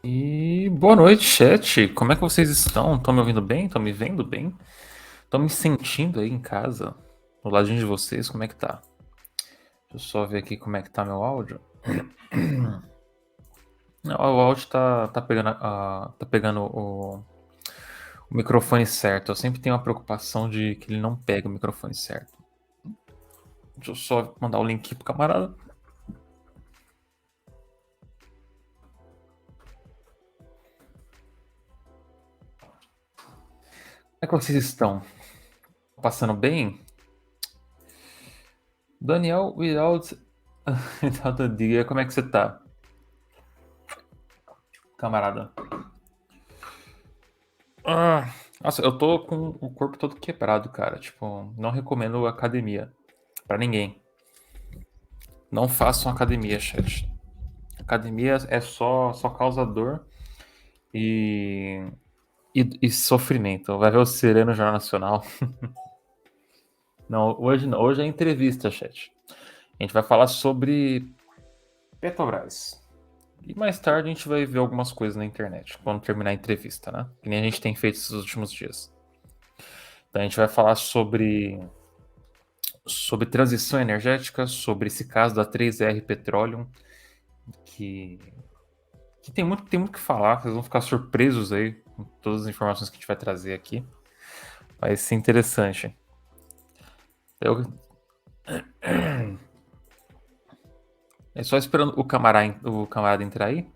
E boa noite, chat. Como é que vocês estão? Estão me ouvindo bem? Estão me vendo bem? Estão me sentindo aí em casa? Do ladinho de vocês, como é que tá? Deixa eu só ver aqui como é que tá meu áudio. Não, o áudio tá pegando, tá pegando o microfone certo. Eu sempre tenho a preocupação de que ele não pega o microfone certo. Deixa eu só mandar o link aqui pro camarada. Como é que vocês estão? Passando bem? Daniel, without a digger, como é que você tá, camarada? Ah, nossa, eu tô com o corpo todo quebrado, cara. Tipo, não recomendo academia pra ninguém. Não façam academia, chat. Academia é só causa dor e, e sofrimento. Vai ver o Sereno Jornal Nacional. Não, hoje não. Hoje é entrevista, chat. A gente vai falar sobre Petrobras. E mais tarde a gente vai ver algumas coisas na internet, quando terminar a entrevista, né? Que nem a gente tem feito esses últimos dias. Então a gente vai falar sobre transição energética, sobre esse caso da 3R Petroleum, que, que tem muito que falar, vocês vão ficar surpresos aí com todas as informações que a gente vai trazer aqui. Vai ser interessante. Eu, é só esperando o camarada entrar aí.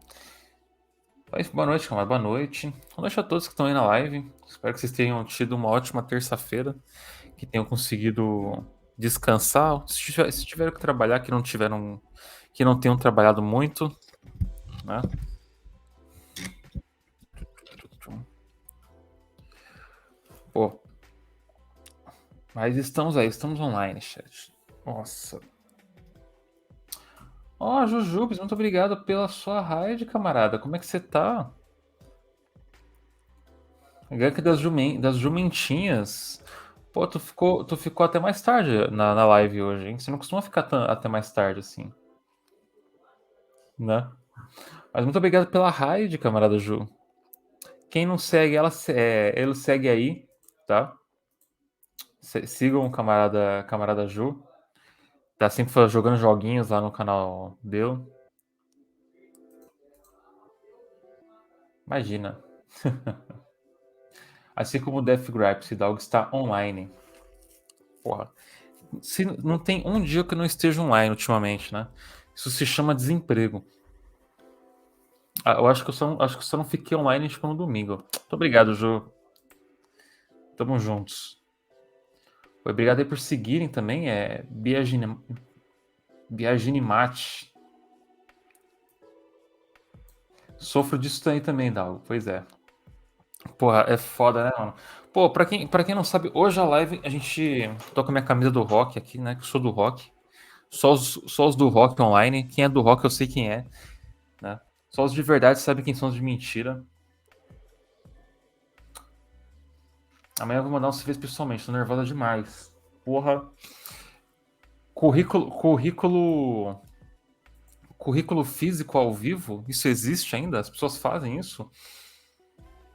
Mas boa noite, camarada. Boa noite. Boa noite a todos que estão aí na live. Espero que vocês tenham tido uma ótima terça-feira, que tenham conseguido descansar. Se tiveram que trabalhar, que não tenham trabalhado muito, né? Pô, mas estamos aí, estamos online, chat. Nossa. Ó, Jujubes, muito obrigado pela sua raid, camarada. Como é que você tá? Gank das jumentinhas. Pô, tu ficou até mais tarde na live hoje, hein? Você não costuma ficar até mais tarde assim, né? Mas muito obrigado pela raid, camarada Ju. Quem não segue ela, ele segue aí, tá? Sigam o camarada Ju. Tá sempre jogando joguinhos lá no canal dele. Imagina. Assim como o Death Gripe, Dog está online. Porra. Se não tem um dia que eu não esteja online ultimamente, né? Isso se chama desemprego. Eu acho que eu só não fiquei online tipo no domingo. Muito obrigado, Ju. Tamo juntos. Obrigado aí por seguirem também. É Biagini Mate. Sofro disso aí também, Dalgo. Pois é. Porra, é foda, né, mano? Pô, pra quem não sabe, hoje a live a gente tô com a minha camisa do rock aqui, né? Que eu sou do rock. Só os do rock online. Quem é do rock eu sei quem é, né? Só os de verdade sabem quem são os de mentira. Amanhã eu vou mandar um serviço pessoalmente, tô nervosa demais. Porra. Currículo físico ao vivo? Isso existe ainda? As pessoas fazem isso?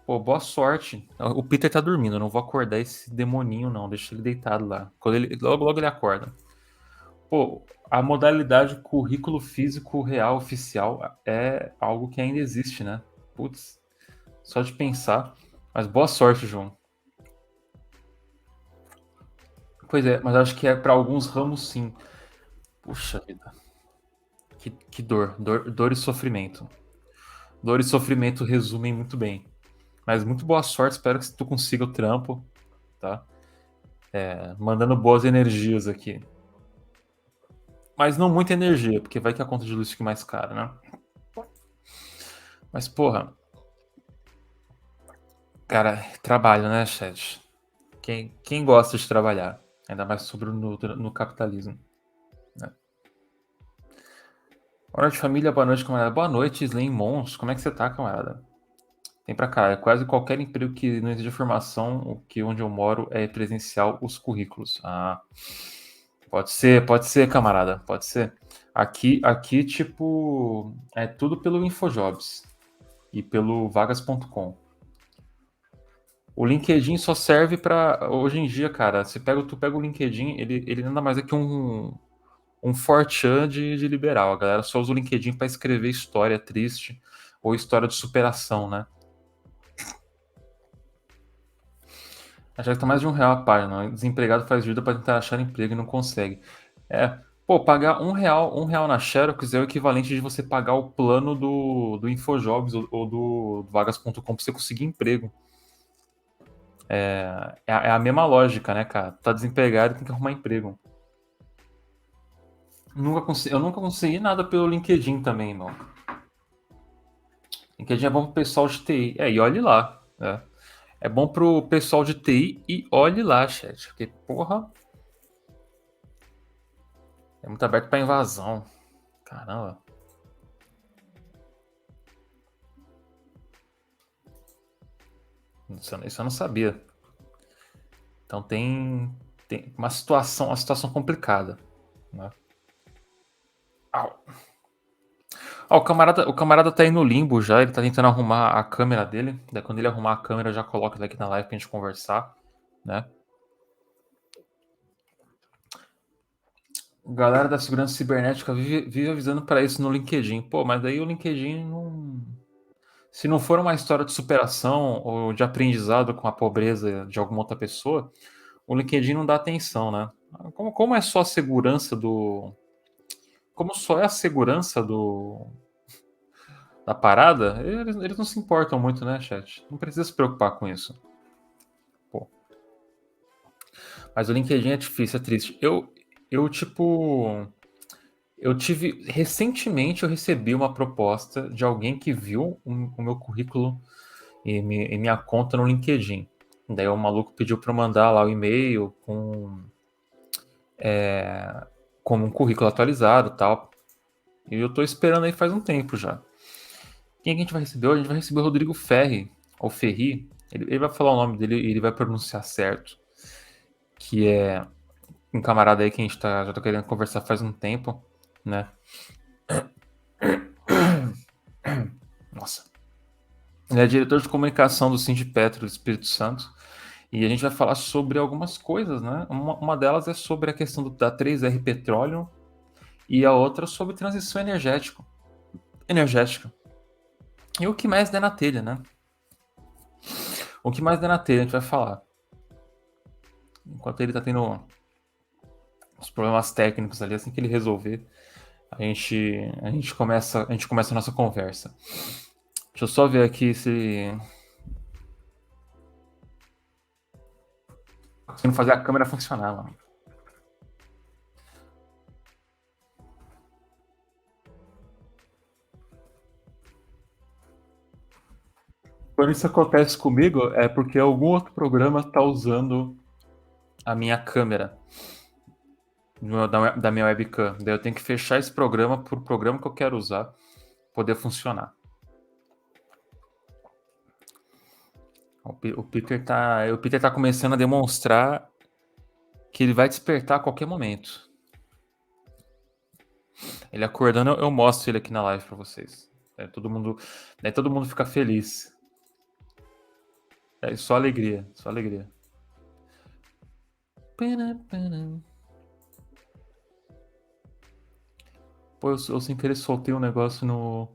Pô, boa sorte. O Peter tá dormindo, eu não vou acordar esse demoninho, não. Deixa ele deitado lá. Logo ele acorda. Pô, a modalidade currículo físico real oficial é algo que ainda existe, né? Putz, só de pensar. Mas boa sorte, João. Pois é, mas acho que é para alguns ramos sim. Puxa vida. Que dor. Dor e sofrimento. Dor e sofrimento resumem muito bem. Mas muito boa sorte, espero que tu consiga o trampo, tá? Mandando boas energias aqui. Mas não muita energia, porque vai que a conta de luz fique mais cara, né? Mas, porra, cara, trabalho, né, chat? Quem gosta de trabalhar? Ainda mais sobre no capitalismo. Né? Boa noite, família. Boa noite, camarada. Boa noite, Slim Mons. Como é que você tá, camarada? Tem pra cá. É quase qualquer emprego que não exija formação, o que onde eu moro é presencial os currículos. Ah, pode ser, camarada. Pode ser. Aqui, tipo, é tudo pelo InfoJobs. e pelo vagas.com. O LinkedIn só serve para hoje em dia, cara. Tu pega o LinkedIn, ele nada mais é que um 4chan de liberal. A galera só usa o LinkedIn para escrever história triste ou história de superação, né? Já que tá mais de R$ 1 a página. Desempregado faz vida para tentar achar emprego e não consegue. É, pô, pagar R$ 1 na Xerox é o equivalente de você pagar o plano do Infojobs ou do vagas.com pra você conseguir emprego. É a mesma lógica, né, cara? Tá desempregado e tem que arrumar emprego. Eu nunca consegui nada pelo LinkedIn também, não. LinkedIn é bom pro pessoal de TI. E olhe lá, né? É bom pro pessoal de TI e olhe lá, chat. Porque, porra, é muito aberto pra invasão. Caramba. Isso eu não sabia. Então tem uma situação complicada, né? Au. O camarada tá aí no limbo já, ele tá tentando arrumar a câmera dele. Daí quando ele arrumar a câmera, eu já coloco ele aqui na live pra gente conversar, né? Galera da segurança cibernética vive avisando para isso no LinkedIn. Pô, mas daí o LinkedIn não. Se não for uma história de superação ou de aprendizado com a pobreza de alguma outra pessoa, o LinkedIn não dá atenção, né? Como é só a segurança do. Como só é a segurança da parada, eles não se importam muito, né, chat? Não precisa se preocupar com isso. Pô. Mas o LinkedIn é difícil, é triste. Tipo. Eu tive. Recentemente eu recebi uma proposta de alguém que viu o meu currículo e minha conta no LinkedIn. Daí o maluco pediu para eu mandar lá o e-mail com um currículo atualizado e tal. E eu tô esperando aí faz um tempo já. Quem é que a gente vai receber hoje? A gente vai receber o Rodrigo Ferri, ou Ferri. Ele vai falar o nome dele e ele vai pronunciar certo. Que é um camarada aí que a gente já tá querendo conversar faz um tempo, né? Nossa. Ele é diretor de comunicação do Sindipetro do Espírito Santo. E a gente vai falar sobre algumas coisas, né? Uma delas é sobre a questão da 3R Petróleo e a outra sobre transição energética. E o que mais der na telha, né? O que mais der na telha a gente vai falar. Enquanto ele tá tendo os problemas técnicos ali, assim que ele resolver, a gente começa a nossa conversa. Deixa eu só ver aqui se não fazer a câmera funcionar, mano. Quando isso acontece comigo, é porque algum outro programa está usando a minha câmera da minha webcam. Daí eu tenho que fechar esse programa pro programa que eu quero usar poder funcionar. O Peter tá começando a demonstrar que ele vai despertar a qualquer momento. Ele acordando, eu mostro ele aqui na live para vocês. Todo mundo fica feliz. É só alegria, só alegria. Pô, eu sem querer soltei um negócio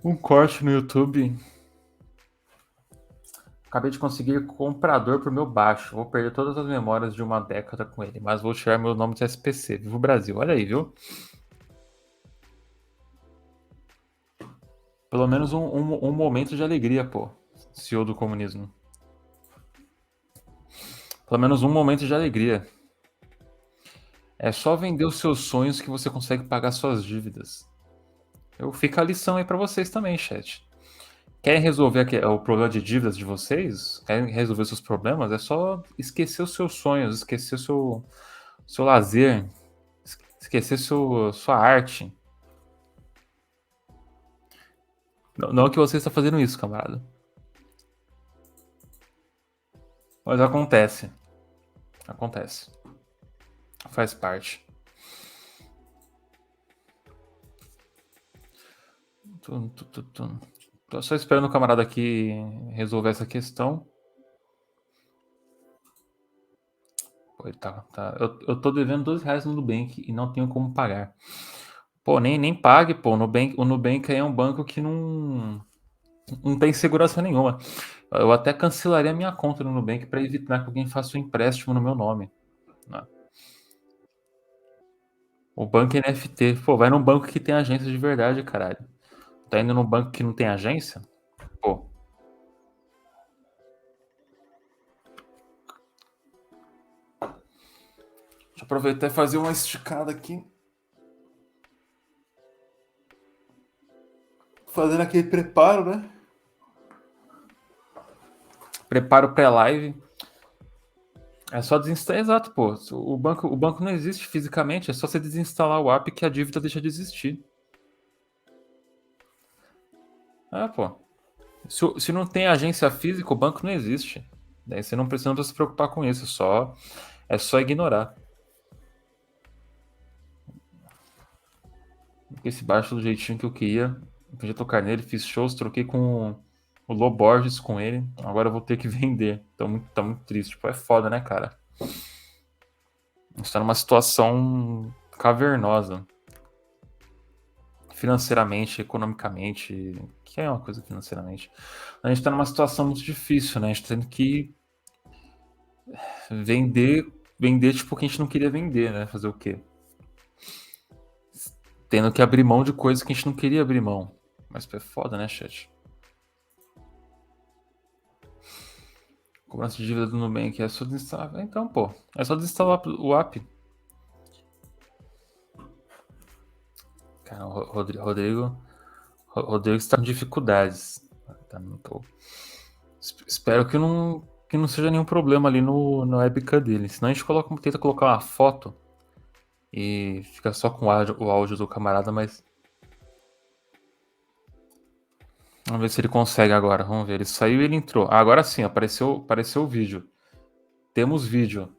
um corte no YouTube. Acabei de conseguir comprador pro meu baixo. Vou perder todas as memórias de uma década com ele, mas vou tirar meu nome do SPC. Viva o Brasil. Olha aí, viu? Pelo menos um momento de alegria, pô. CEO do comunismo. Pelo menos um momento de alegria. É só vender os seus sonhos que você consegue pagar suas dívidas. Fica a lição aí pra vocês também, chat. Querem resolver o problema de dívidas de vocês? Querem resolver seus problemas? É só esquecer os seus sonhos, esquecer seu lazer, esquecer sua arte. Não, não que você está fazendo isso, camarada. Mas acontece. Acontece. Faz parte. Tô só esperando o camarada aqui resolver essa questão. Pô, ele tá. Eu tô devendo R$ 12 no Nubank e não tenho como pagar. Pô, nem pague, pô. O Nubank aí é um banco que não tem segurança nenhuma. Eu até cancelaria a minha conta no Nubank para evitar que alguém faça um empréstimo no meu nome, né? O banco NFT. Pô, vai num banco que tem agência de verdade, caralho. Tá indo num banco que não tem agência? Pô. Deixa eu aproveitar e fazer uma esticada aqui. Fazendo aquele preparo, né? Preparo pré-live. É só desinstalar. Exato, pô. O banco não existe fisicamente. É só você desinstalar o app que a dívida deixa de existir. Pô. Se não tem agência física, o banco não existe. Daí você não precisa se preocupar com isso. É só ignorar. Esse baixo do jeitinho que eu queria. Eu podia tocar nele, fiz shows, troquei com o Lô Borges com ele. Agora eu vou ter que vender. Tá muito triste. Tipo, é foda, né, cara? A gente tá numa situação cavernosa. Financeiramente, economicamente. Que é uma coisa financeiramente. A gente tá numa situação muito difícil, né? A gente tá tendo que vender tipo o que a gente não queria vender, né? Fazer o quê? Tendo que abrir mão de coisas que a gente não queria abrir mão. Mas é foda, né, chat? Cobrança de dívida do Nubank é só desinstalar. Então, pô, é só desinstalar o app. Cara, o Rodrigo está com dificuldades. Tá, espero que não seja nenhum problema ali no webcam dele. Senão a gente tenta colocar uma foto e fica só com o áudio do camarada, mas. Vamos ver se ele consegue agora. Vamos ver. Ele saiu e ele entrou. Agora sim, apareceu o vídeo. Temos vídeo.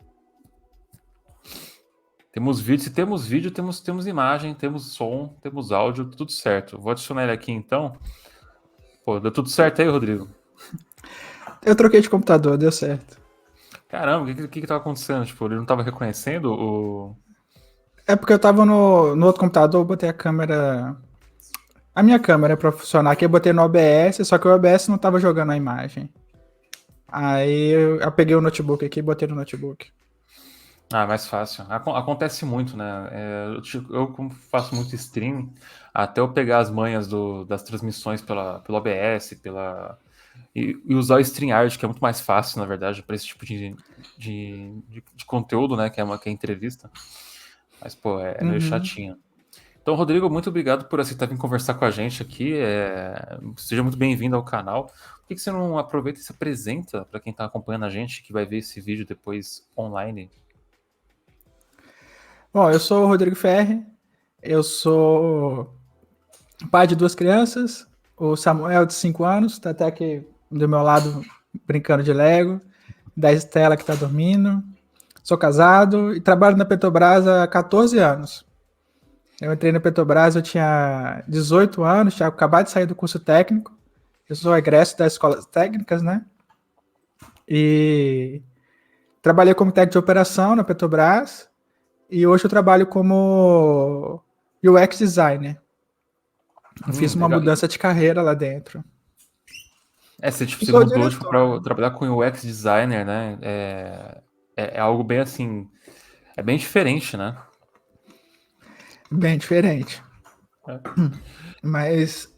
Temos vídeo. Se temos vídeo, temos imagem, temos som, temos áudio, tudo certo. Vou adicionar ele aqui então. Pô, deu tudo certo aí, Rodrigo? Eu troquei de computador, deu certo. Caramba, o que tava acontecendo? Tipo, ele não tava reconhecendo o. É porque eu tava no outro computador, eu botei a câmera. A minha câmera pra funcionar aqui, eu botei no OBS, só que o OBS não tava jogando a imagem. Aí eu peguei o notebook aqui e botei no notebook. Mais fácil. Acontece muito, né? Eu, como faço muito stream, até eu pegar as manhas das transmissões pelo OBS, e usar o StreamYard, que é muito mais fácil, na verdade, para esse tipo de conteúdo, né? Que é entrevista. Mas, pô, é meio chatinho. Então, Rodrigo, muito obrigado por aceitar vir conversar com a gente aqui. Seja muito bem-vindo ao canal. Por que você não aproveita e se apresenta para quem está acompanhando a gente, que vai ver esse vídeo depois online? Bom, eu sou o Rodrigo Ferri, eu sou pai de 2 crianças, o Samuel de 5 anos, tá até aqui do meu lado brincando de Lego, da Estela que tá dormindo. Sou casado e trabalho na Petrobras há 14 anos. Eu entrei na Petrobras, eu tinha 18 anos, tinha acabado de sair do curso técnico. Eu sou egresso das escolas técnicas, né? E trabalhei como técnico de operação na Petrobras. E hoje eu trabalho como UX designer. Eu fiz uma Legal. mudança de carreira lá dentro. E Você sou mudou diretor. para trabalhar com UX designer, né? É algo bem assim, é bem diferente, né? Bem diferente. É. Mas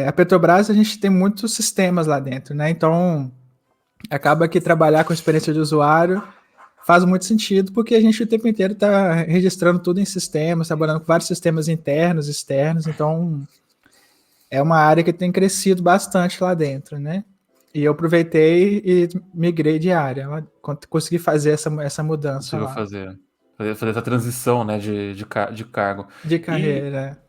a Petrobras, a gente tem muitos sistemas lá dentro, né? Então, acaba que trabalhar com experiência de usuário faz muito sentido, porque a gente o tempo inteiro está registrando tudo em sistemas, trabalhando com vários sistemas internos, externos, então é uma área que tem crescido bastante lá dentro, né? E eu aproveitei e migrei de área, consegui fazer essa mudança Conseguiu lá, fazer essa transição, né, de cargo. de E, carreira.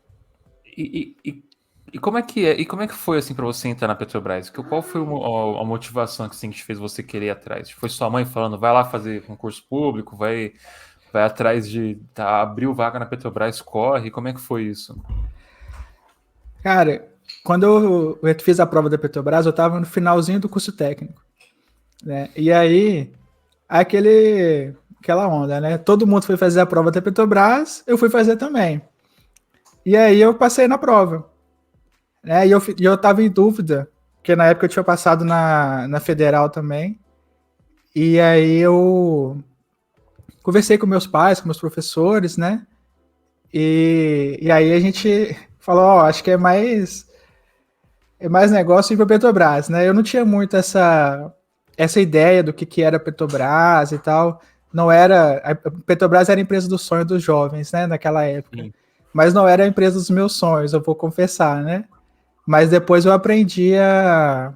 e, e, e como é que é? E como é que foi assim para você entrar na Petrobras? Qual foi a motivação assim, que te fez você querer ir atrás? Foi sua mãe falando, vai lá fazer concurso público, vai Vai atrás de abriu vaga na Petrobras, corre? Como é que foi isso? Cara, quando eu fiz a prova da Petrobras, eu estava no finalzinho do curso técnico, né? E aí, aquela onda, né? Todo mundo foi fazer a prova da Petrobras, eu fui fazer também. E aí eu passei na prova, né? E eu tava em dúvida, porque na época eu tinha passado na Federal também. E aí eu conversei com meus pais, com meus professores, né? E aí a gente falou, ó, acho que é mais negócio ir para Petrobras, né? Eu não tinha muito essa ideia do que era Petrobras e tal. Não era. A Petrobras era a empresa do sonho dos jovens, né? Naquela época. Sim. Mas não era a empresa dos meus sonhos, eu vou confessar, né? Mas depois eu aprendi a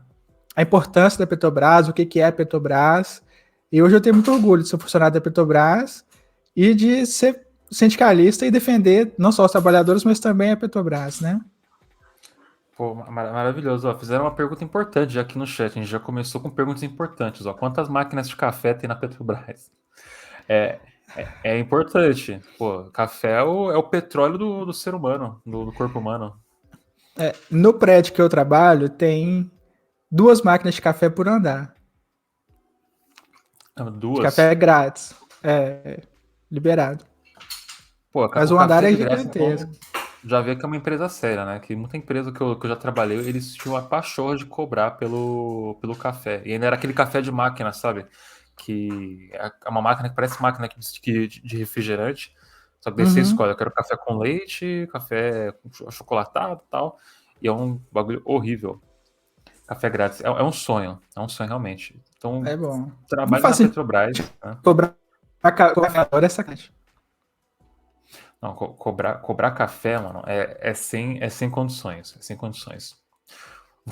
importância da Petrobras, o que é a Petrobras. E hoje eu tenho muito orgulho de ser funcionário da Petrobras e de ser sindicalista e defender não só os trabalhadores, mas também a Petrobras, né? Pô, maravilhoso. Ó, fizeram uma pergunta importante já aqui no chat. A gente já começou com perguntas importantes. Ó. Quantas máquinas de café tem na Petrobras? É importante. Pô, café é o petróleo do ser humano, do corpo humano. No prédio que eu trabalho, tem 2 máquinas de café por andar. De Duas. café é grátis. Liberado. Pô, Mas o o andar café é de graça, gigantesco. então, já vê que é uma empresa séria, né? Que muita empresa que eu já trabalhei, eles tinham a pachorra de cobrar pelo café. E ainda era aquele café de máquina, sabe? Que é uma máquina que parece máquina de refrigerante. Só que daí você Uhum. escolhe, eu quero café com leite, café com achocolatado e tal. E é um bagulho horrível. Café grátis. É um sonho. É um sonho, realmente. Então, É bom. Não trabalho na faz sentido Petrobras, né? cobrar cobrar essa caixa. Não, cobrar café, mano, é sem condições. É sem condições.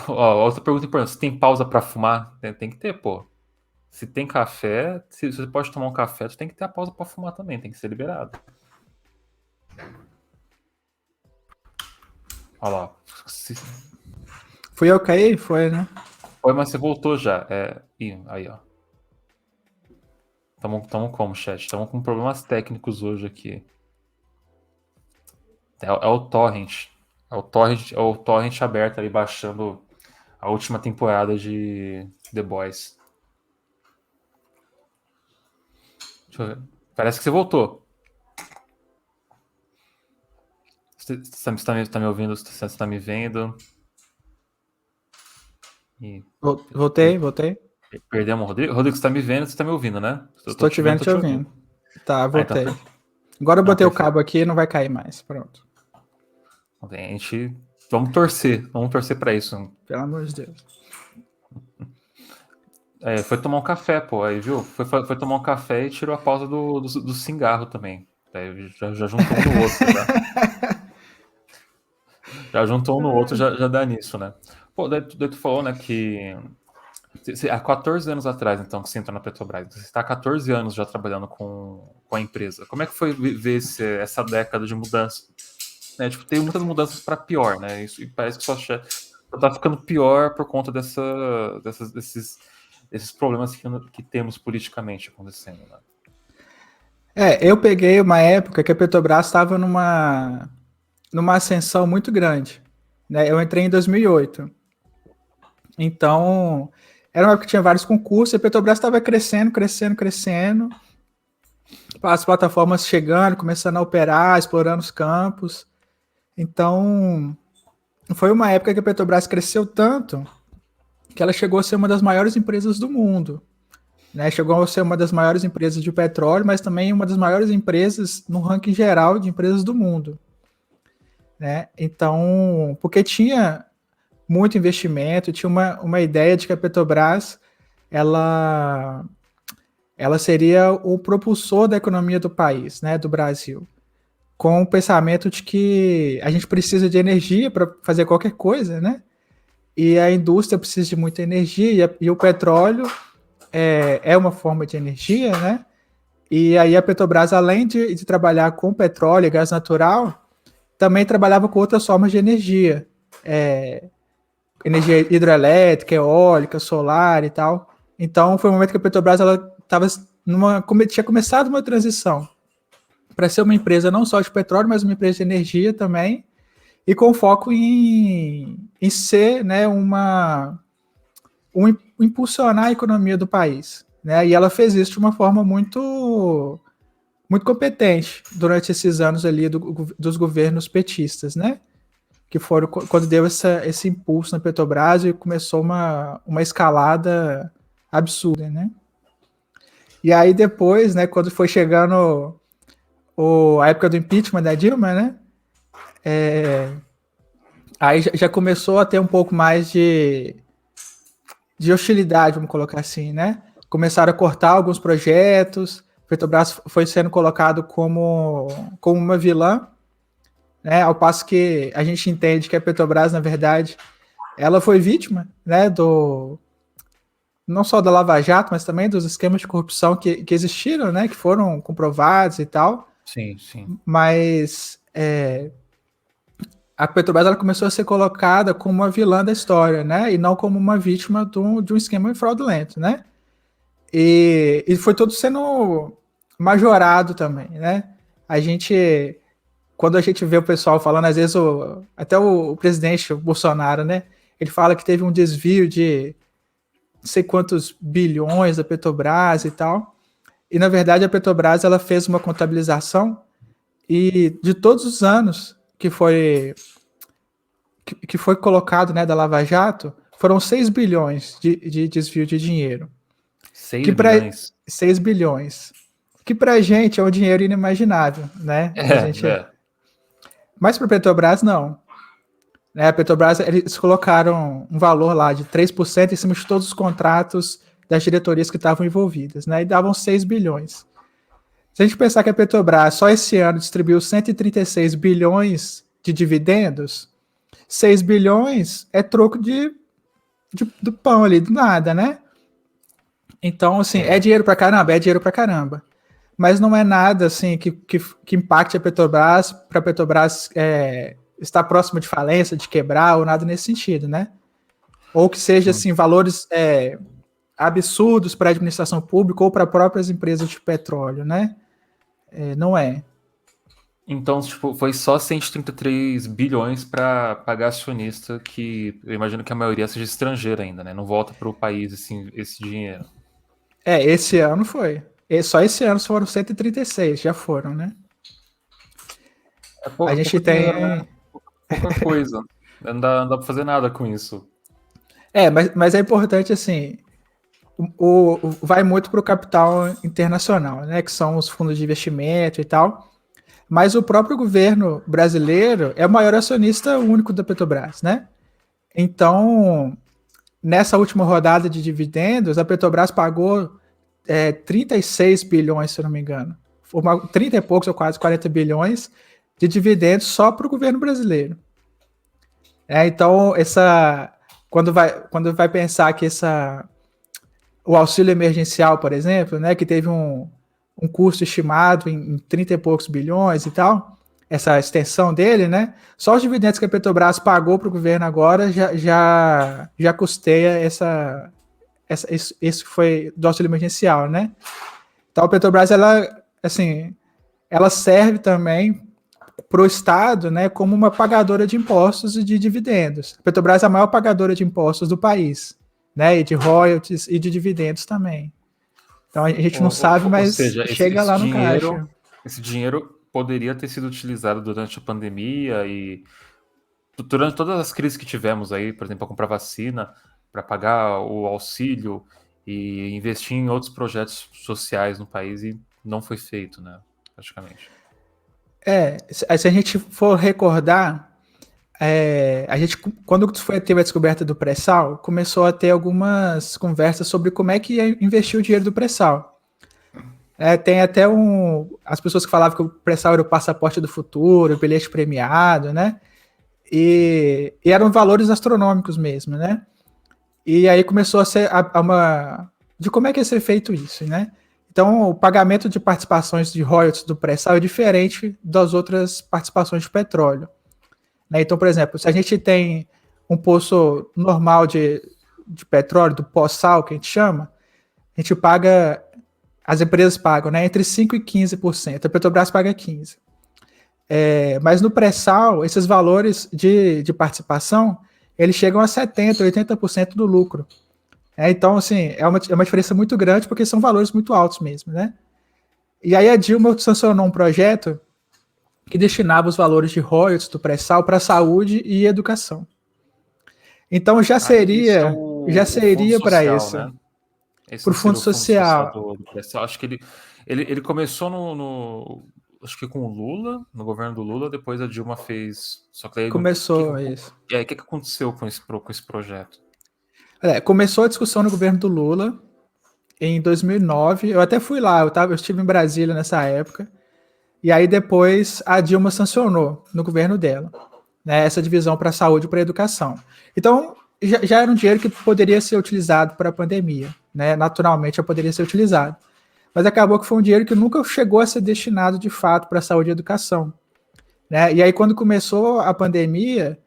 Ó, outra pergunta importante. Se tem pausa pra fumar? Tem que ter, pô. Se tem café, se você pode tomar um café, tu tem que ter a pausa pra fumar também. Tem que ser liberado. Olha lá. Se- Fui eu cair? Foi, né? Oi, mas você voltou já. Ih, aí, ó. Tamo como, chat? Tamo com problemas técnicos hoje aqui. É o Torrent. É o Torrent aberto ali, baixando a última temporada de The Boys. Deixa eu ver. Parece que você voltou. Você tá me ouvindo? Você tá me vendo? E Voltei. perdemos o Rodrigo. Rodrigo, você tá me vendo? Você tá me ouvindo, né? Eu tô Estou te te vendo, vendo, tô te te ouvindo. ouvindo. Tá, Ah, então, voltei. Agora eu não, botei o perfeito. cabo aqui e não vai cair mais. Pronto. A gente. Vamos torcer pra isso. Pelo amor de Deus. Foi tomar um café, pô, aí viu? Foi tomar um café e tirou a pausa do cigarro também. Aí já juntou um no outro, já. Já juntou um no outro, já dá nisso, né? Pô, daí tu falou, né, que há 14 anos atrás, então, que você entrou na Petrobras. Você está há 14 anos já trabalhando com a empresa. Como é que foi ver essa década de mudança? Né, tipo, tem muitas mudanças para pior, né? Isso, e parece que só tá ficando pior por conta desses problemas que temos politicamente acontecendo, né? Eu peguei uma época que a Petrobras estava numa ascensão muito grande, né? Eu entrei em 2008. Então, era uma época que tinha vários concursos, e a Petrobras estava crescendo, crescendo, crescendo. As plataformas chegando, começando a operar, explorando os campos. Então, foi uma época que a Petrobras cresceu tanto que ela chegou a ser uma das maiores empresas do mundo. Né? Chegou a ser uma das maiores empresas de petróleo, mas também uma das maiores empresas no ranking geral de empresas do mundo. Né? Então, porque tinha muito investimento, tinha uma ideia de que a Petrobras ela, ela seria o propulsor da economia do país, né, do Brasil, com o pensamento de que a gente precisa de energia para fazer qualquer coisa, né? E a indústria precisa de muita energia, e o petróleo é uma forma de energia, né? E aí a Petrobras, além de trabalhar com petróleo e gás natural, também trabalhava com outras formas de energia. Energia hidroelétrica, eólica, solar e tal. Então foi um momento que a Petrobras ela tinha começado uma transição, para ser uma empresa não só de petróleo, mas uma empresa de energia também, e com foco em ser, né, impulsionar a economia do país, né? E ela fez isso de uma forma muito competente durante esses anos ali dos governos petistas, né? Que foram quando deu esse impulso na Petrobras e começou uma escalada absurda, né? E aí depois, né, quando foi chegando a época do impeachment da Dilma, né? Aí já começou a ter um pouco mais de hostilidade, vamos colocar assim, né? Começaram a cortar alguns projetos, Petrobras foi sendo colocado como uma vilã, né? Ao passo que a gente entende que a Petrobras, na verdade, ela foi vítima, né, não só da Lava Jato, mas também dos esquemas de corrupção que existiram, né, que foram comprovados e tal. Sim, sim. Mas a Petrobras ela começou a ser colocada como uma vilã da história, né, e não como uma vítima de um esquema fraudulento, né. E foi tudo sendo majorado também, né. Quando a gente vê o pessoal falando, às vezes até o presidente Bolsonaro, né, ele fala que teve um desvio de não sei quantos bilhões da Petrobras e tal. E, na verdade, a Petrobras ela fez uma contabilização e de todos os anos que foi colocado, né, da Lava Jato, foram 6 bilhões de desvio de dinheiro. 6 bilhões? 6 bilhões. Que para a gente é um dinheiro inimaginável, né? Mas para a Petrobras, não. Né, a Petrobras, eles colocaram um valor lá de 3% em cima de todos os contratos das diretorias que estavam envolvidas, né? E davam 6 bilhões. Se a gente pensar que a Petrobras só esse ano distribuiu 136 bilhões de dividendos, 6 bilhões é troco do pão ali, do nada, né? Então, assim, é dinheiro pra caramba. Mas não é nada, assim, que impacte a Petrobras, para a Petrobras estar próxima de falência, de quebrar, ou nada nesse sentido, né? Ou que seja, assim, valores absurdos para a administração pública ou para próprias empresas de petróleo, né? Não é. Então, tipo, foi só 133 bilhões para pagar acionista, que eu imagino que a maioria seja estrangeira ainda, né? Não volta para o país esse dinheiro. Esse ano foi. Só esse ano foram 136, já foram, né? A gente tem... dinheiro, né? Pouca coisa. Não dá para fazer nada com isso. Mas é importante, assim, vai muito para o capital internacional, né? Que são os fundos de investimento e tal. Mas o próprio governo brasileiro é o maior acionista único da Petrobras, né? Então, nessa última rodada de dividendos, a Petrobras pagou 36 bilhões, se eu não me engano. 30 e poucos ou quase 40 bilhões de dividendos só para o governo brasileiro. Então, quando vai pensar que o auxílio emergencial, por exemplo, né, que teve um custo estimado em 30 e poucos bilhões e tal, essa extensão dele, né? Só os dividendos que a Petrobras pagou para o governo agora já custeia esse foi do auxílio emergencial, né? Então a Petrobras, ela serve também para o Estado, né, como uma pagadora de impostos e de dividendos. A Petrobras é a maior pagadora de impostos do país, né? E de royalties e de dividendos também. Então a gente não sabe, mas ou seja, chega lá no caixa. Esse dinheiro poderia ter sido utilizado durante a pandemia e durante todas as crises que tivemos aí, por exemplo, para comprar vacina, para pagar o auxílio e investir em outros projetos sociais no país, e não foi feito, né? Praticamente. Se a gente for recordar, a gente, quando teve a descoberta do pré-sal, começou a ter algumas conversas sobre como é que ia investir o dinheiro do pré-sal. Tem até as pessoas que falavam que o pré-sal era o passaporte do futuro, o bilhete premiado, né? E eram valores astronômicos mesmo, né? E aí começou a ser de como é que ia ser feito isso, né? Então, o pagamento de participações de royalties do pré-sal é diferente das outras participações de petróleo. Né? Então, por exemplo, se a gente tem um poço normal de petróleo, do pós-sal, que a gente chama, a gente paga as empresas pagam, né, entre 5% e 15%. A Petrobras paga 15%. Mas no pré-sal, esses valores de participação, eles chegam a 70%, 80% do lucro. Então, assim, é uma diferença muito grande, porque são valores muito altos mesmo, né? E aí a Dilma sancionou um projeto que destinava os valores de royalties do pré-sal para saúde e educação. Então Aí isso é já o fundo seria para social, isso, né? Esse para o não fundo seria o fundo social social. do pré-sal. Acho que ele começou acho que com o Lula, no governo do Lula, depois a Dilma fez. Só que aí Começou isso. e aí, o que aconteceu com esse projeto? Começou a discussão no governo do Lula em 2009. Eu até fui lá, eu estive em Brasília nessa época. E aí depois a Dilma sancionou no governo dela, né, essa divisão para a saúde e para a educação. Então já era um dinheiro que poderia ser utilizado para a pandemia, né? Naturalmente já poderia ser utilizado. Mas acabou que foi um dinheiro que nunca chegou a ser destinado de fato para a saúde e educação, né? E aí quando começou a pandemia,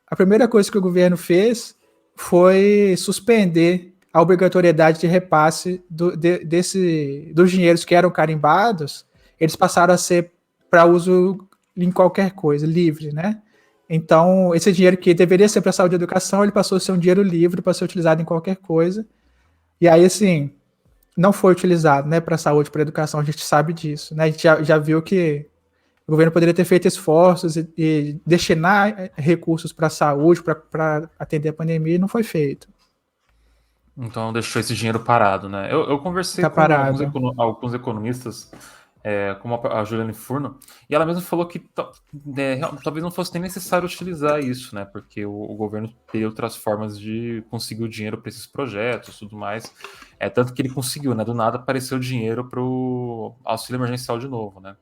a primeira coisa que o governo fez foi suspender a obrigatoriedade de repasse dos dinheiros que eram carimbados, eles passaram a ser para uso em qualquer coisa, livre, né? Então, esse dinheiro que deveria ser para saúde e educação, ele passou a ser um dinheiro livre para ser utilizado em qualquer coisa. E aí, assim, não foi utilizado, né, para saúde, para educação, a gente sabe disso, né? A gente já viu que o governo poderia ter feito esforços e destinar recursos para a saúde, para atender a pandemia, e não foi feito. Então deixou esse dinheiro parado, né? Eu conversei Está com parado. alguns economistas, como a Juliane Furno, e ela mesma falou que talvez não fosse nem necessário utilizar isso, né? Porque o governo teria outras formas de conseguir o dinheiro para esses projetos e tudo mais. Tanto que ele conseguiu, né? Do nada apareceu dinheiro para o auxílio emergencial de novo, né?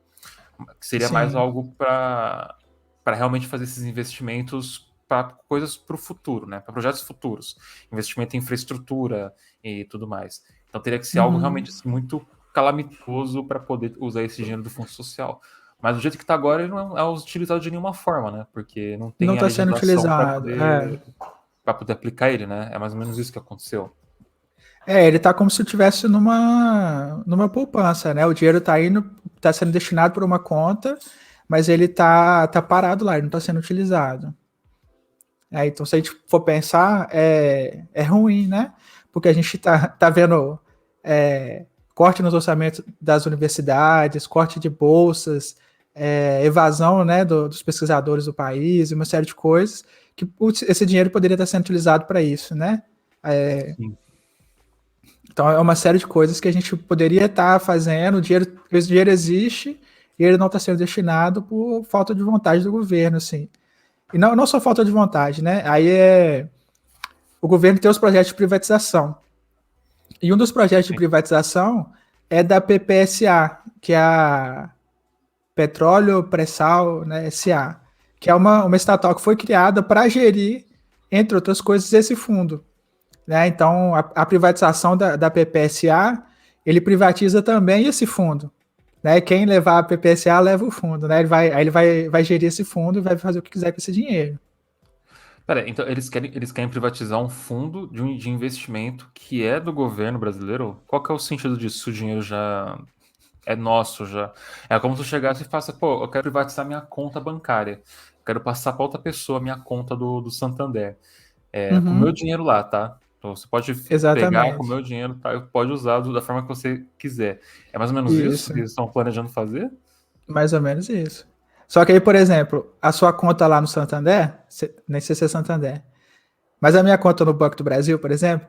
Que seria mais Sim. algo para realmente fazer esses investimentos para coisas para o futuro, né? Para projetos futuros, investimento em infraestrutura e tudo mais. Então teria que ser algo Uhum. realmente assim, muito calamitoso para poder usar esse dinheiro do fundo social. Mas do jeito que está agora, ele não é utilizado de nenhuma forma, né? Porque não Não tem a está sendo legislação utilizado. para poder aplicar ele, né? É mais ou menos isso que aconteceu. Ele está como se estivesse numa poupança, né? O dinheiro está indo, está sendo destinado para uma conta, mas ele tá parado lá, ele não está sendo utilizado. Então, se a gente for pensar, é ruim, né? Porque a gente tá vendo corte nos orçamentos das universidades, corte de bolsas, evasão, né, dos pesquisadores do país, e uma série de coisas, que esse dinheiro poderia estar sendo utilizado para isso, né? Sim. Então, é uma série de coisas que a gente poderia estar fazendo, esse dinheiro existe e ele não está sendo destinado por falta de vontade do governo, assim. E não só falta de vontade, né? O governo tem os projetos de privatização. E um dos projetos de Sim. privatização é da PPSA, que é a Petróleo Pré-Sal, né, SA, que é uma estatal que foi criada para gerir, entre outras coisas, esse fundo. Né? Então, a privatização da PPSA, ele privatiza também esse fundo. Né? Quem levar a PPSA leva o fundo. Né? Aí ele vai gerir esse fundo e vai fazer o que quiser com esse dinheiro. Pera, então eles querem privatizar um fundo de investimento que é do governo brasileiro? Qual que é o sentido disso? Se o dinheiro já é nosso já. É como se eu chegasse e faça, pô, eu quero privatizar minha conta bancária. Quero passar para outra pessoa a minha conta do Santander. Com o meu Uhum, dinheiro lá, tá? Então você pode pegar com o exatamente. meu dinheiro, tá? E pode usar da forma que você quiser. É mais ou menos isso que Isso. eles estão planejando fazer? Mais ou menos isso. Só que aí, por exemplo, a sua conta lá no Santander, nem sei se é Santander, mas a minha conta no Banco do Brasil, por exemplo,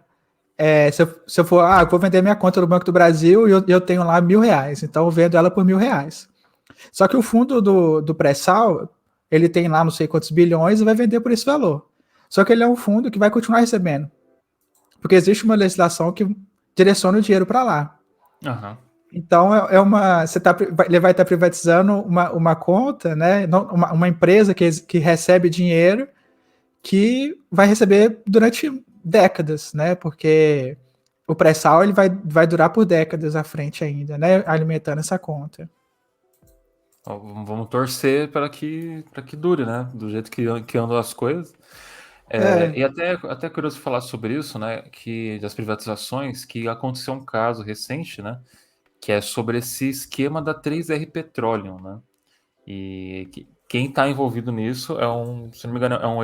se eu for, eu vou vender minha conta no Banco do Brasil e eu tenho lá R$ 1.000, então eu vendo ela por R$ 1.000. Só que o fundo do pré-sal, ele tem lá não sei quantos bilhões e vai vender por esse valor. Só que ele é um fundo que vai continuar recebendo, porque existe uma legislação que direciona o dinheiro para lá. Aham. Então, ele vai estar privatizando uma conta, né? Uma empresa que recebe dinheiro que vai receber durante décadas, né? Porque o pré-sal ele vai durar por décadas à frente ainda, né? Alimentando essa conta. Ó, vamos torcer para que dure, né? Do jeito que andam as coisas. É, E até curioso falar sobre isso, né? Que das privatizações, que aconteceu um caso recente, né? que é sobre esse esquema da 3R Petroleum, né? E quem está envolvido nisso é se não me engano, é um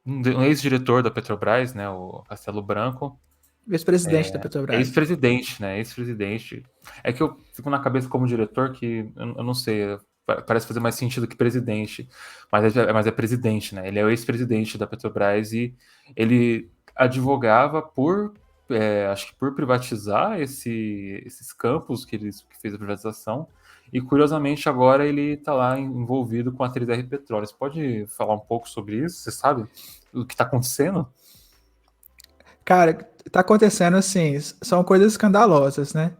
um ex-diretor da Petrobras, né? O Castelo Branco. Vice-presidente da Petrobras. Ex-presidente, né? Ex-presidente. É que eu fico na cabeça como diretor que eu não sei, parece fazer mais sentido que presidente, mas é presidente, né? Ele é o ex-presidente da Petrobras e ele advogava acho que por privatizar esses campos que fez a privatização. E curiosamente agora ele está lá envolvido com a 3R Petróleo. Você pode falar um pouco sobre isso? Você sabe o que está acontecendo? Cara, tá acontecendo assim, são coisas escandalosas, né?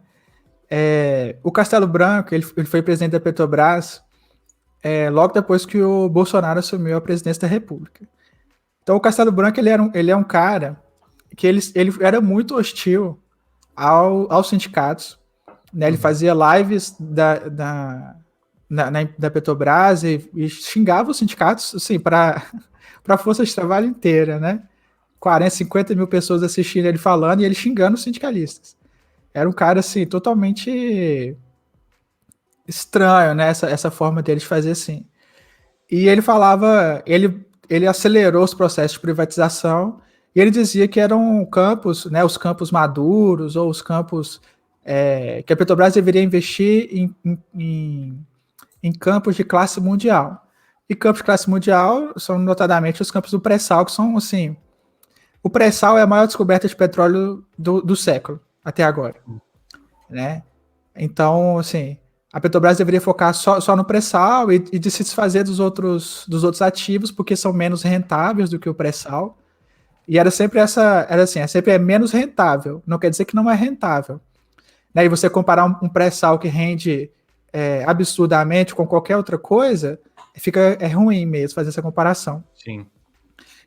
O Castelo Branco, ele foi presidente da Petrobras logo depois que o Bolsonaro assumiu a presidência da República. Então o Castelo Branco, ele é um cara que ele era muito hostil aos sindicatos, né? Ele fazia lives da Petrobras e xingava os sindicatos, assim, para a força de trabalho inteira, né? 40, 50 mil pessoas assistindo ele falando e ele xingando os sindicalistas. Era um cara, assim, totalmente estranho, né? Essa forma dele de fazer assim. E ele falava, ele acelerou os processos de privatização e ele dizia que eram campos, né? Os campos maduros ou os campos que a Petrobras deveria investir em campos de classe mundial. E campos de classe mundial são notadamente os campos do pré-sal, que são assim. O pré-sal é a maior descoberta de petróleo do século, até agora. Né? Então, assim, a Petrobras deveria focar só no pré-sal e de se desfazer dos outros ativos, porque são menos rentáveis do que o pré-sal. E era sempre sempre menos rentável. Não quer dizer que não é rentável. Né? E você comparar um pré-sal que rende absurdamente com qualquer outra coisa, é ruim mesmo fazer essa comparação. Sim.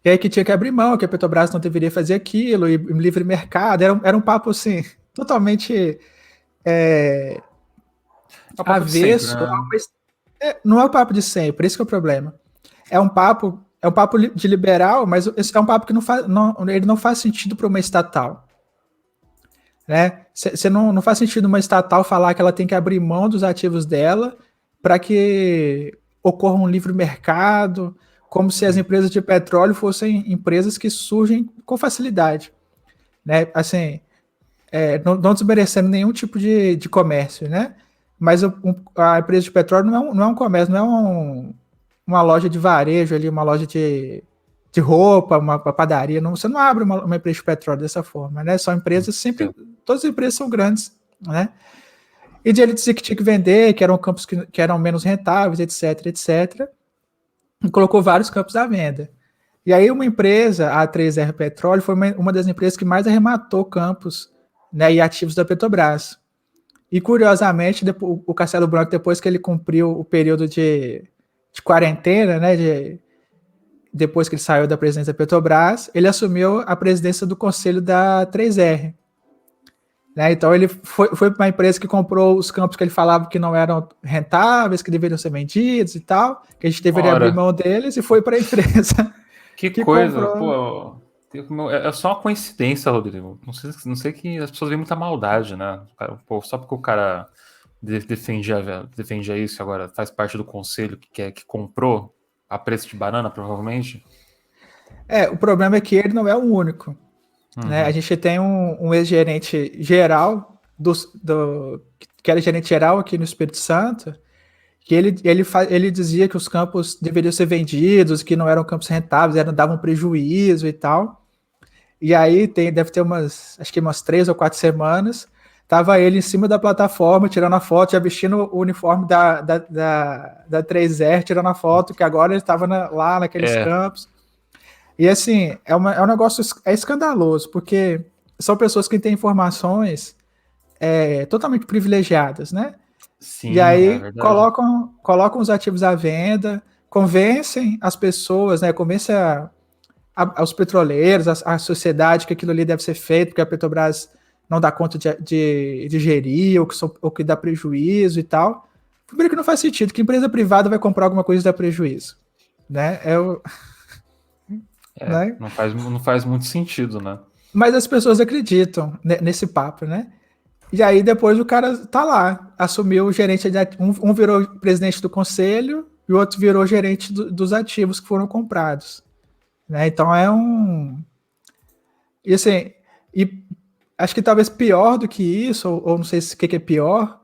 E aí que tinha que abrir mão, que a Petrobras não deveria fazer aquilo, e livre mercado, era um papo assim, totalmente avesso. Sempre, né? Não é o papo de sempre, esse que é o problema. É um papo de liberal, mas esse é um papo que ele não faz sentido para uma estatal. Né? Não faz sentido uma estatal falar que ela tem que abrir mão dos ativos dela para que ocorra um livre mercado, como se as empresas de petróleo fossem empresas que surgem com facilidade. Né? Assim, não desmerecendo nenhum tipo de comércio, né? Mas a empresa de petróleo não é um comércio, não é uma loja de varejo ali, uma loja de roupa, uma padaria. Você não abre uma empresa de petróleo dessa forma, né? São empresas sempre, todas as empresas são grandes, né? E ele dizia que tinha que vender, que eram campos que eram menos rentáveis, etc, etc. E colocou vários campos à venda. E aí uma empresa, a 3R Petróleo, foi uma das empresas que mais arrematou campos, né, e ativos da Petrobras. E curiosamente, o Castelo Branco, depois que ele cumpriu o período de quarentena, né, depois que ele saiu da presidência da Petrobras, ele assumiu a presidência do conselho da 3R. Né? Então ele foi para uma empresa que comprou os campos que ele falava que não eram rentáveis, que deveriam ser vendidos e tal, que a gente deveria abrir mão deles, e foi para a empresa que coisa, comprou. Pô, é só uma coincidência, Rodrigo. Não sei que as pessoas veem muita maldade, né? Pô, só porque o cara defendia isso, agora faz parte do conselho que comprou a preço de banana, provavelmente. O problema é que ele não é o único. Né? A gente tem um ex-gerente geral, que era gerente geral aqui no Espírito Santo, que ele dizia que os campos deveriam ser vendidos, que não eram campos rentáveis, davam prejuízo e tal. E aí deve ter acho que umas 3 ou 4 semanas, tava ele em cima da plataforma, tirando a foto, já vestindo o uniforme da 3R, tirando a foto, que agora ele estava lá naqueles campos. E assim, é um negócio escandaloso, porque são pessoas que têm informações totalmente privilegiadas, né? Sim, e aí colocam os ativos à venda, convencem as pessoas, né? Convencem aos petroleiros, a sociedade que aquilo ali deve ser feito, porque a Petrobras não dá conta de gerir, ou que dá prejuízo e tal. Primeiro que não faz sentido, que empresa privada vai comprar alguma coisa e dar prejuízo, né? Né? Não faz muito sentido, né? Mas as pessoas acreditam nesse papo, né? E aí depois o cara tá lá, assumiu o gerente, um virou presidente do conselho e o outro virou gerente dos ativos que foram comprados. Né? Então é um. E assim, e acho que talvez pior do que isso, ou não sei se o que é pior,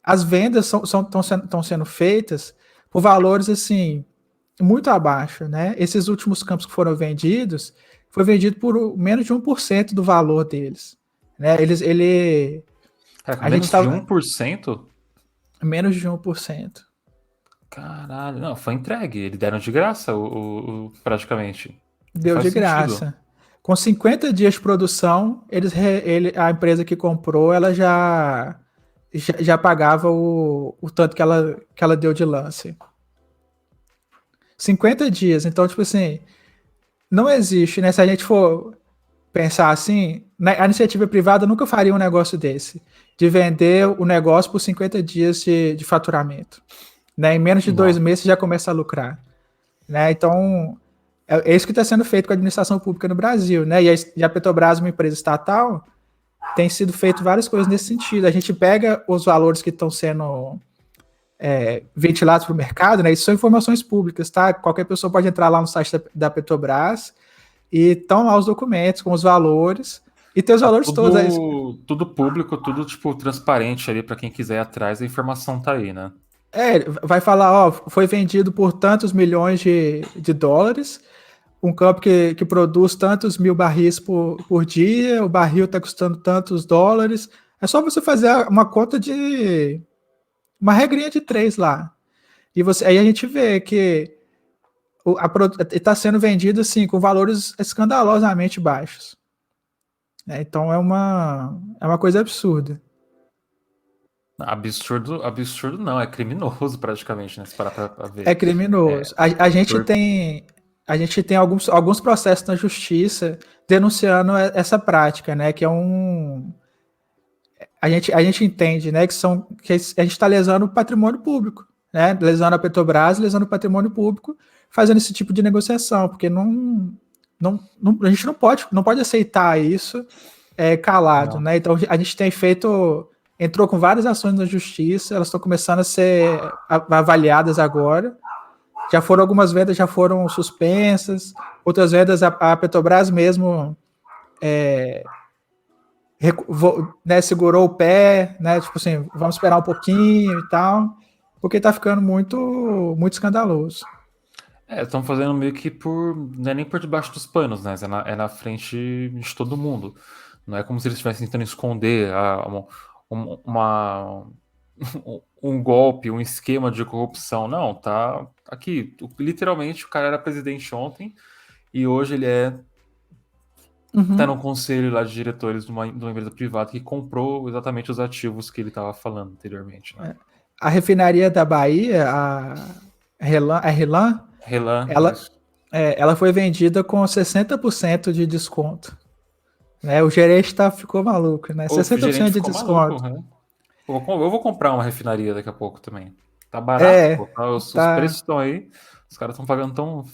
as vendas estão sendo feitas por valores assim muito abaixo, né? Esses últimos campos que foram vendidos, foi vendido por menos de 1% do valor deles. Né? Caraca, A gente menos de estava 1%? menos de 1%. Caralho, não, foi entregue. Eles deram de graça, praticamente. Não Deu faz de sentido. graça. Com 50 dias de produção, a empresa que comprou, ela já pagava o tanto que ela deu de lance. 50 dias. Então, tipo assim, não existe, né? Se a gente for pensar assim, a iniciativa privada nunca faria um negócio desse, de vender o negócio por 50 dias de faturamento. Né? Em menos de 2 meses já começa a lucrar. Né? Então, é isso que está sendo feito com a administração pública no Brasil. Né? E a Petrobras, uma empresa estatal, tem sido feito várias coisas nesse sentido. A gente pega os valores que estão sendo ventilados para o mercado, né? Isso são informações públicas, tá? Qualquer pessoa pode entrar lá no site da Petrobras e estão lá os documentos com os valores e tem os Tá valores todos. tudo público, tudo tipo transparente ali para quem quiser ir atrás, a informação tá aí, né? Vai falar, ó, foi vendido por tantos milhões de dólares, um campo que produz tantos mil barris por dia, o barril está custando tantos dólares. É só você fazer uma conta de uma regrinha de 3 lá. Aí a gente vê que está sendo vendido assim, com valores escandalosamente baixos. Então é uma coisa absurda. Absurdo, absurdo não, é criminoso praticamente, né? Se parar pra É ver. criminoso. É, por- A gente tem alguns processos na justiça denunciando essa prática, né? Que é um. A gente entende, né? Que a gente está lesando o patrimônio público, né? Lesando a Petrobras, lesando o patrimônio público, fazendo esse tipo de negociação, porque a gente não pode aceitar isso calado, não. né? Então a gente tem feito, entrou com várias ações na justiça, elas estão começando a ser avaliadas agora. Já foram algumas vendas, já foram suspensas, outras vendas a Petrobras mesmo né, segurou o pé, né? Tipo assim, vamos esperar um pouquinho e tal, porque tá ficando muito escandaloso. Estão fazendo meio que por. Não é nem por debaixo dos panos, né? É na frente de todo mundo. Não é como se eles estivessem tentando esconder uma, um golpe, um esquema de corrupção. Não, tá aqui. Literalmente, o cara era presidente ontem e hoje ele tá no Uhum. conselho lá de diretores de uma empresa privada que comprou exatamente os ativos que ele estava falando anteriormente, né? A refinaria da Bahia, a Relan, Relan, ela, isso. ela foi vendida com 60% de desconto. Né? O gerente ficou maluco, né? O gerente 60% de ficou maluco, desconto. né? Eu vou comprar uma refinaria daqui a pouco também. Tá barato, É, pô. Os preços tá. estão aí. Os caras estão pagando tão.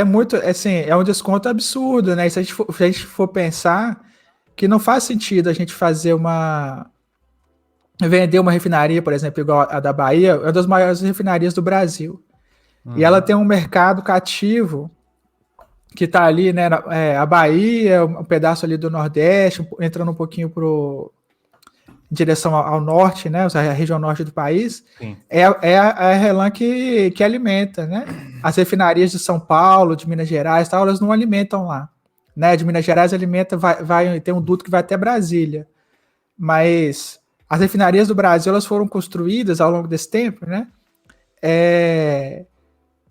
Muito, assim, é um desconto absurdo, né? Se a gente for pensar que não faz sentido a gente vender uma refinaria, por exemplo, igual a da Bahia, é uma das maiores refinarias do Brasil. E ela Uhum. tem um mercado cativo que está ali, né? A Bahia, um pedaço ali do Nordeste, entrando um pouquinho em direção ao norte, né? A região norte do país. Sim. É a Relan que alimenta, né? As refinarias de São Paulo, de Minas Gerais, tal, elas não alimentam lá. Né? De Minas Gerais alimenta, tem um duto que vai até Brasília. Mas as refinarias do Brasil elas foram construídas ao longo desse tempo, né?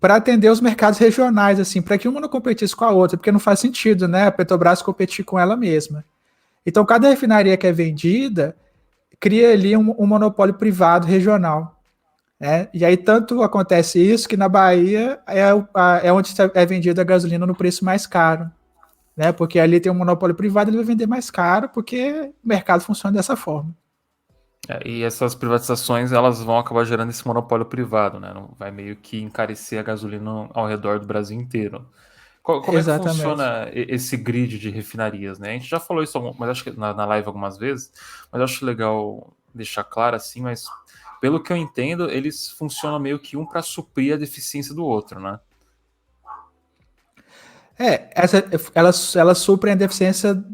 Para atender os mercados regionais, assim, para que uma não competisse com a outra, porque não faz sentido, né? A Petrobras competir com ela mesma. Então, cada refinaria que é vendida cria ali um monopólio privado regional. Né? E aí, tanto acontece isso que na Bahia é onde é vendida a gasolina no preço mais caro. Né? Porque ali tem um monopólio privado, ele vai vender mais caro, porque o mercado funciona dessa forma. E essas privatizações elas vão acabar gerando esse monopólio privado, né? Vai meio que encarecer a gasolina ao redor do Brasil inteiro. Como é que Exatamente. funciona esse grid de refinarias, né? A gente já falou isso, mas acho que na live algumas vezes, mas eu acho legal deixar claro assim, mas pelo que eu entendo, eles funcionam meio que um para suprir a deficiência do outro, né? Elas suprem a deficiência,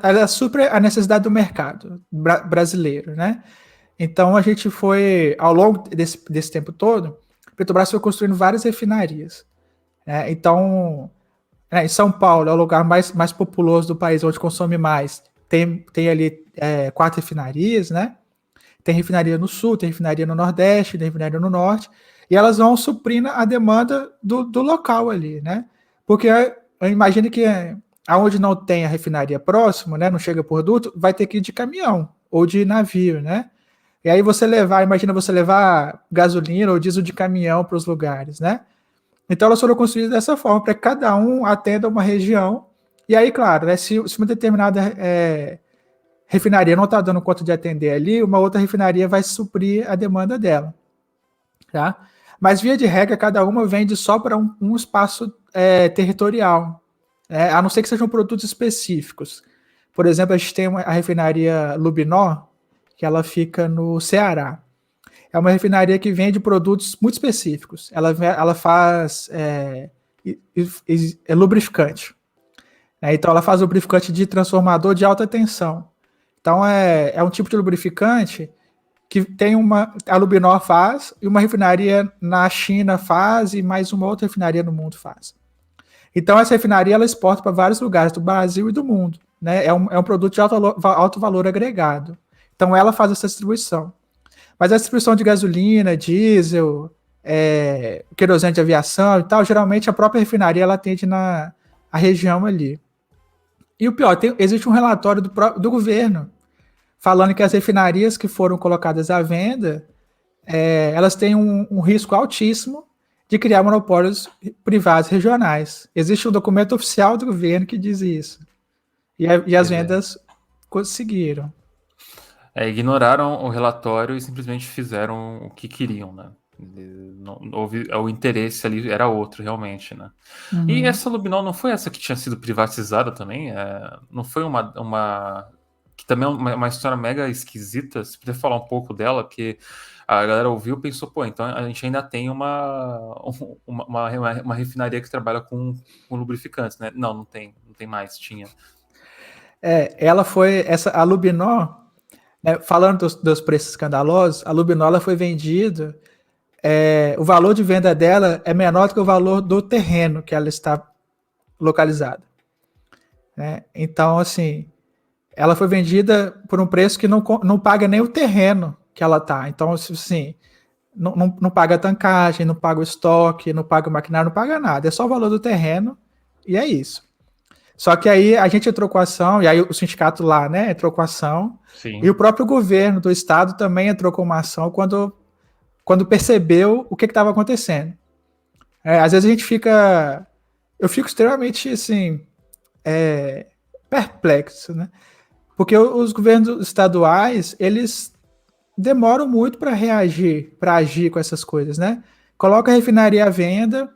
elas suprem a necessidade do mercado brasileiro, né? Então a gente foi, ao longo desse tempo todo, a Petrobras foi construindo várias refinarias, né? Então, em São Paulo é o lugar mais populoso do país, onde consome mais. Tem ali 4 refinarias, né? Tem refinaria no sul, tem refinaria no nordeste, tem refinaria no norte, e elas vão suprindo a demanda do local ali, né? Porque eu imagino que aonde não tem a refinaria próximo, né, não chega produto, vai ter que ir de caminhão ou de navio, né? E aí imagina você levar gasolina ou diesel de caminhão para os lugares, né? Então elas foram construídas dessa forma, para que cada um atenda uma região. E aí, claro, né, se uma determinada refinaria não está dando conta de atender ali, uma outra refinaria vai suprir a demanda dela. Tá? Mas, via de regra, cada uma vende só para um espaço territorial, a não ser que sejam produtos específicos. Por exemplo, a gente tem a refinaria Lubinó, que ela fica no Ceará. É uma refinaria que vende produtos muito específicos. Ela faz lubrificante. Então, ela faz lubrificante de transformador de alta tensão. Então, é um tipo de lubrificante que tem a Lubinor faz, e uma refinaria na China faz, e mais uma outra refinaria no mundo faz. Então, essa refinaria ela exporta para vários lugares do Brasil e do mundo. Né? É um produto de alto valor agregado. Então, ela faz essa distribuição. Mas a distribuição de gasolina, diesel, querosene de aviação e tal, geralmente a própria refinaria ela atende a região ali. E o pior, existe um relatório do governo falando que as refinarias que foram colocadas à venda, elas têm um risco altíssimo de criar monopólios privados regionais. Existe um documento oficial do governo que diz isso. E as vendas conseguiram. Ignoraram o relatório e simplesmente fizeram o que queriam, né? O interesse ali era outro, realmente, né? Uhum. E essa Lubinol não foi essa que tinha sido privatizada também? Não foi uma que também é uma história mega esquisita. Se puder falar um pouco dela, porque a galera ouviu e pensou, pô, então a gente ainda tem uma refinaria que trabalha com lubrificantes, né? Não tem mais, tinha. Ela foi, a Lubinol, né, falando dos preços escandalosos, a Lubinol ela foi vendida, o valor de venda dela é menor do que o valor do terreno que ela está localizada. Né? Então, assim, ela foi vendida por um preço que não paga nem o terreno que ela tá. Então, assim, não paga tancagem, não paga o estoque, não paga o maquinário, não paga nada. É só o valor do terreno e é isso. Só que aí a gente entrou com a ação, e aí o sindicato lá, né, entrou com a ação, Sim. e o próprio governo do estado também entrou com uma ação quando percebeu o que estava acontecendo. Às vezes a gente eu fico extremamente, assim, perplexo, né? Porque os governos estaduais, eles demoram muito para reagir, para agir com essas coisas, né? Coloca a refinaria à venda,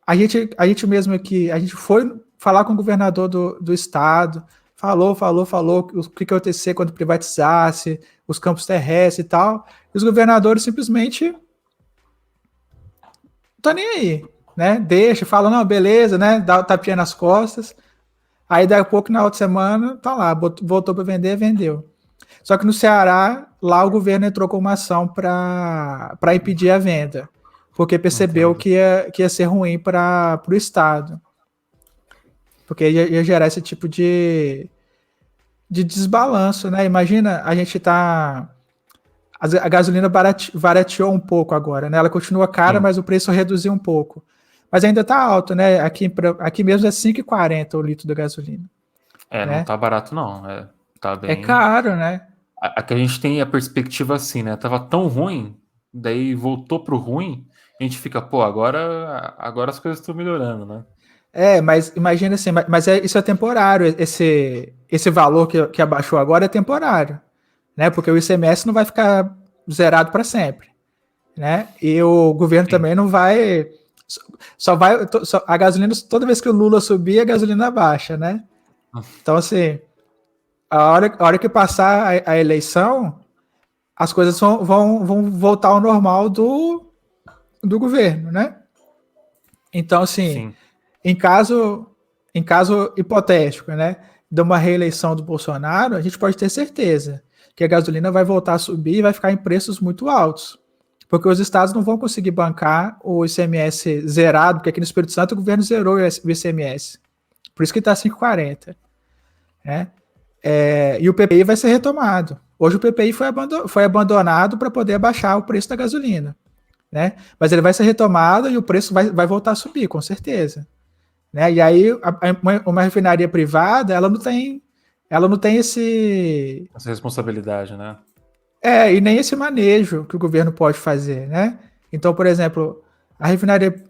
a gente mesmo aqui, a gente foi falar com o governador do estado, falou o que ia acontecer quando privatizasse os campos terrestres e tal, e os governadores simplesmente não estão nem aí, né? Deixa, fala, não, beleza, né? Dá o tapinha nas costas, aí daqui a pouco, na outra semana, tá lá, voltou para vender, vendeu. Só que no Ceará, lá o governo entrou com uma ação para impedir a venda, porque percebeu que ia ser ruim para o estado. Porque ia gerar esse tipo de desbalanço, né? Imagina, a gente tá... A gasolina barateou um pouco agora, né? Ela continua cara, mas o preço reduziu um pouco. Mas ainda tá alto, né? Aqui mesmo é R$5,40 o litro da gasolina. Né? Não tá barato, não. Tá bem... É caro, né? Aqui a gente tem a perspectiva assim, né? Tava tão ruim, daí voltou pro ruim, a gente fica, pô, agora as coisas estão melhorando, né? Mas imagina assim, mas isso é temporário, esse valor que abaixou agora é temporário, né? Porque o ICMS não vai ficar zerado para sempre, né? E o governo também não vai A gasolina, toda vez que o Lula subir, a gasolina baixa, né? Então, assim, a hora que passar a eleição, as coisas vão voltar ao normal do governo, né? Então, assim, Sim, em caso, em caso hipotético, né, de uma reeleição do Bolsonaro, a gente pode ter certeza que a gasolina vai voltar a subir e vai ficar em preços muito altos. Porque os estados não vão conseguir bancar o ICMS zerado, porque aqui no Espírito Santo o governo zerou o ICMS. Por isso que está 5,40. Né? E o PPI vai ser retomado. Hoje o PPI foi abandonado para poder abaixar o preço da gasolina. Né? Mas ele vai ser retomado e o preço vai voltar a subir, com certeza. Né? E aí uma refinaria privada, ela não tem essa responsabilidade, né? e nem esse manejo que o governo pode fazer, né? Então, por exemplo,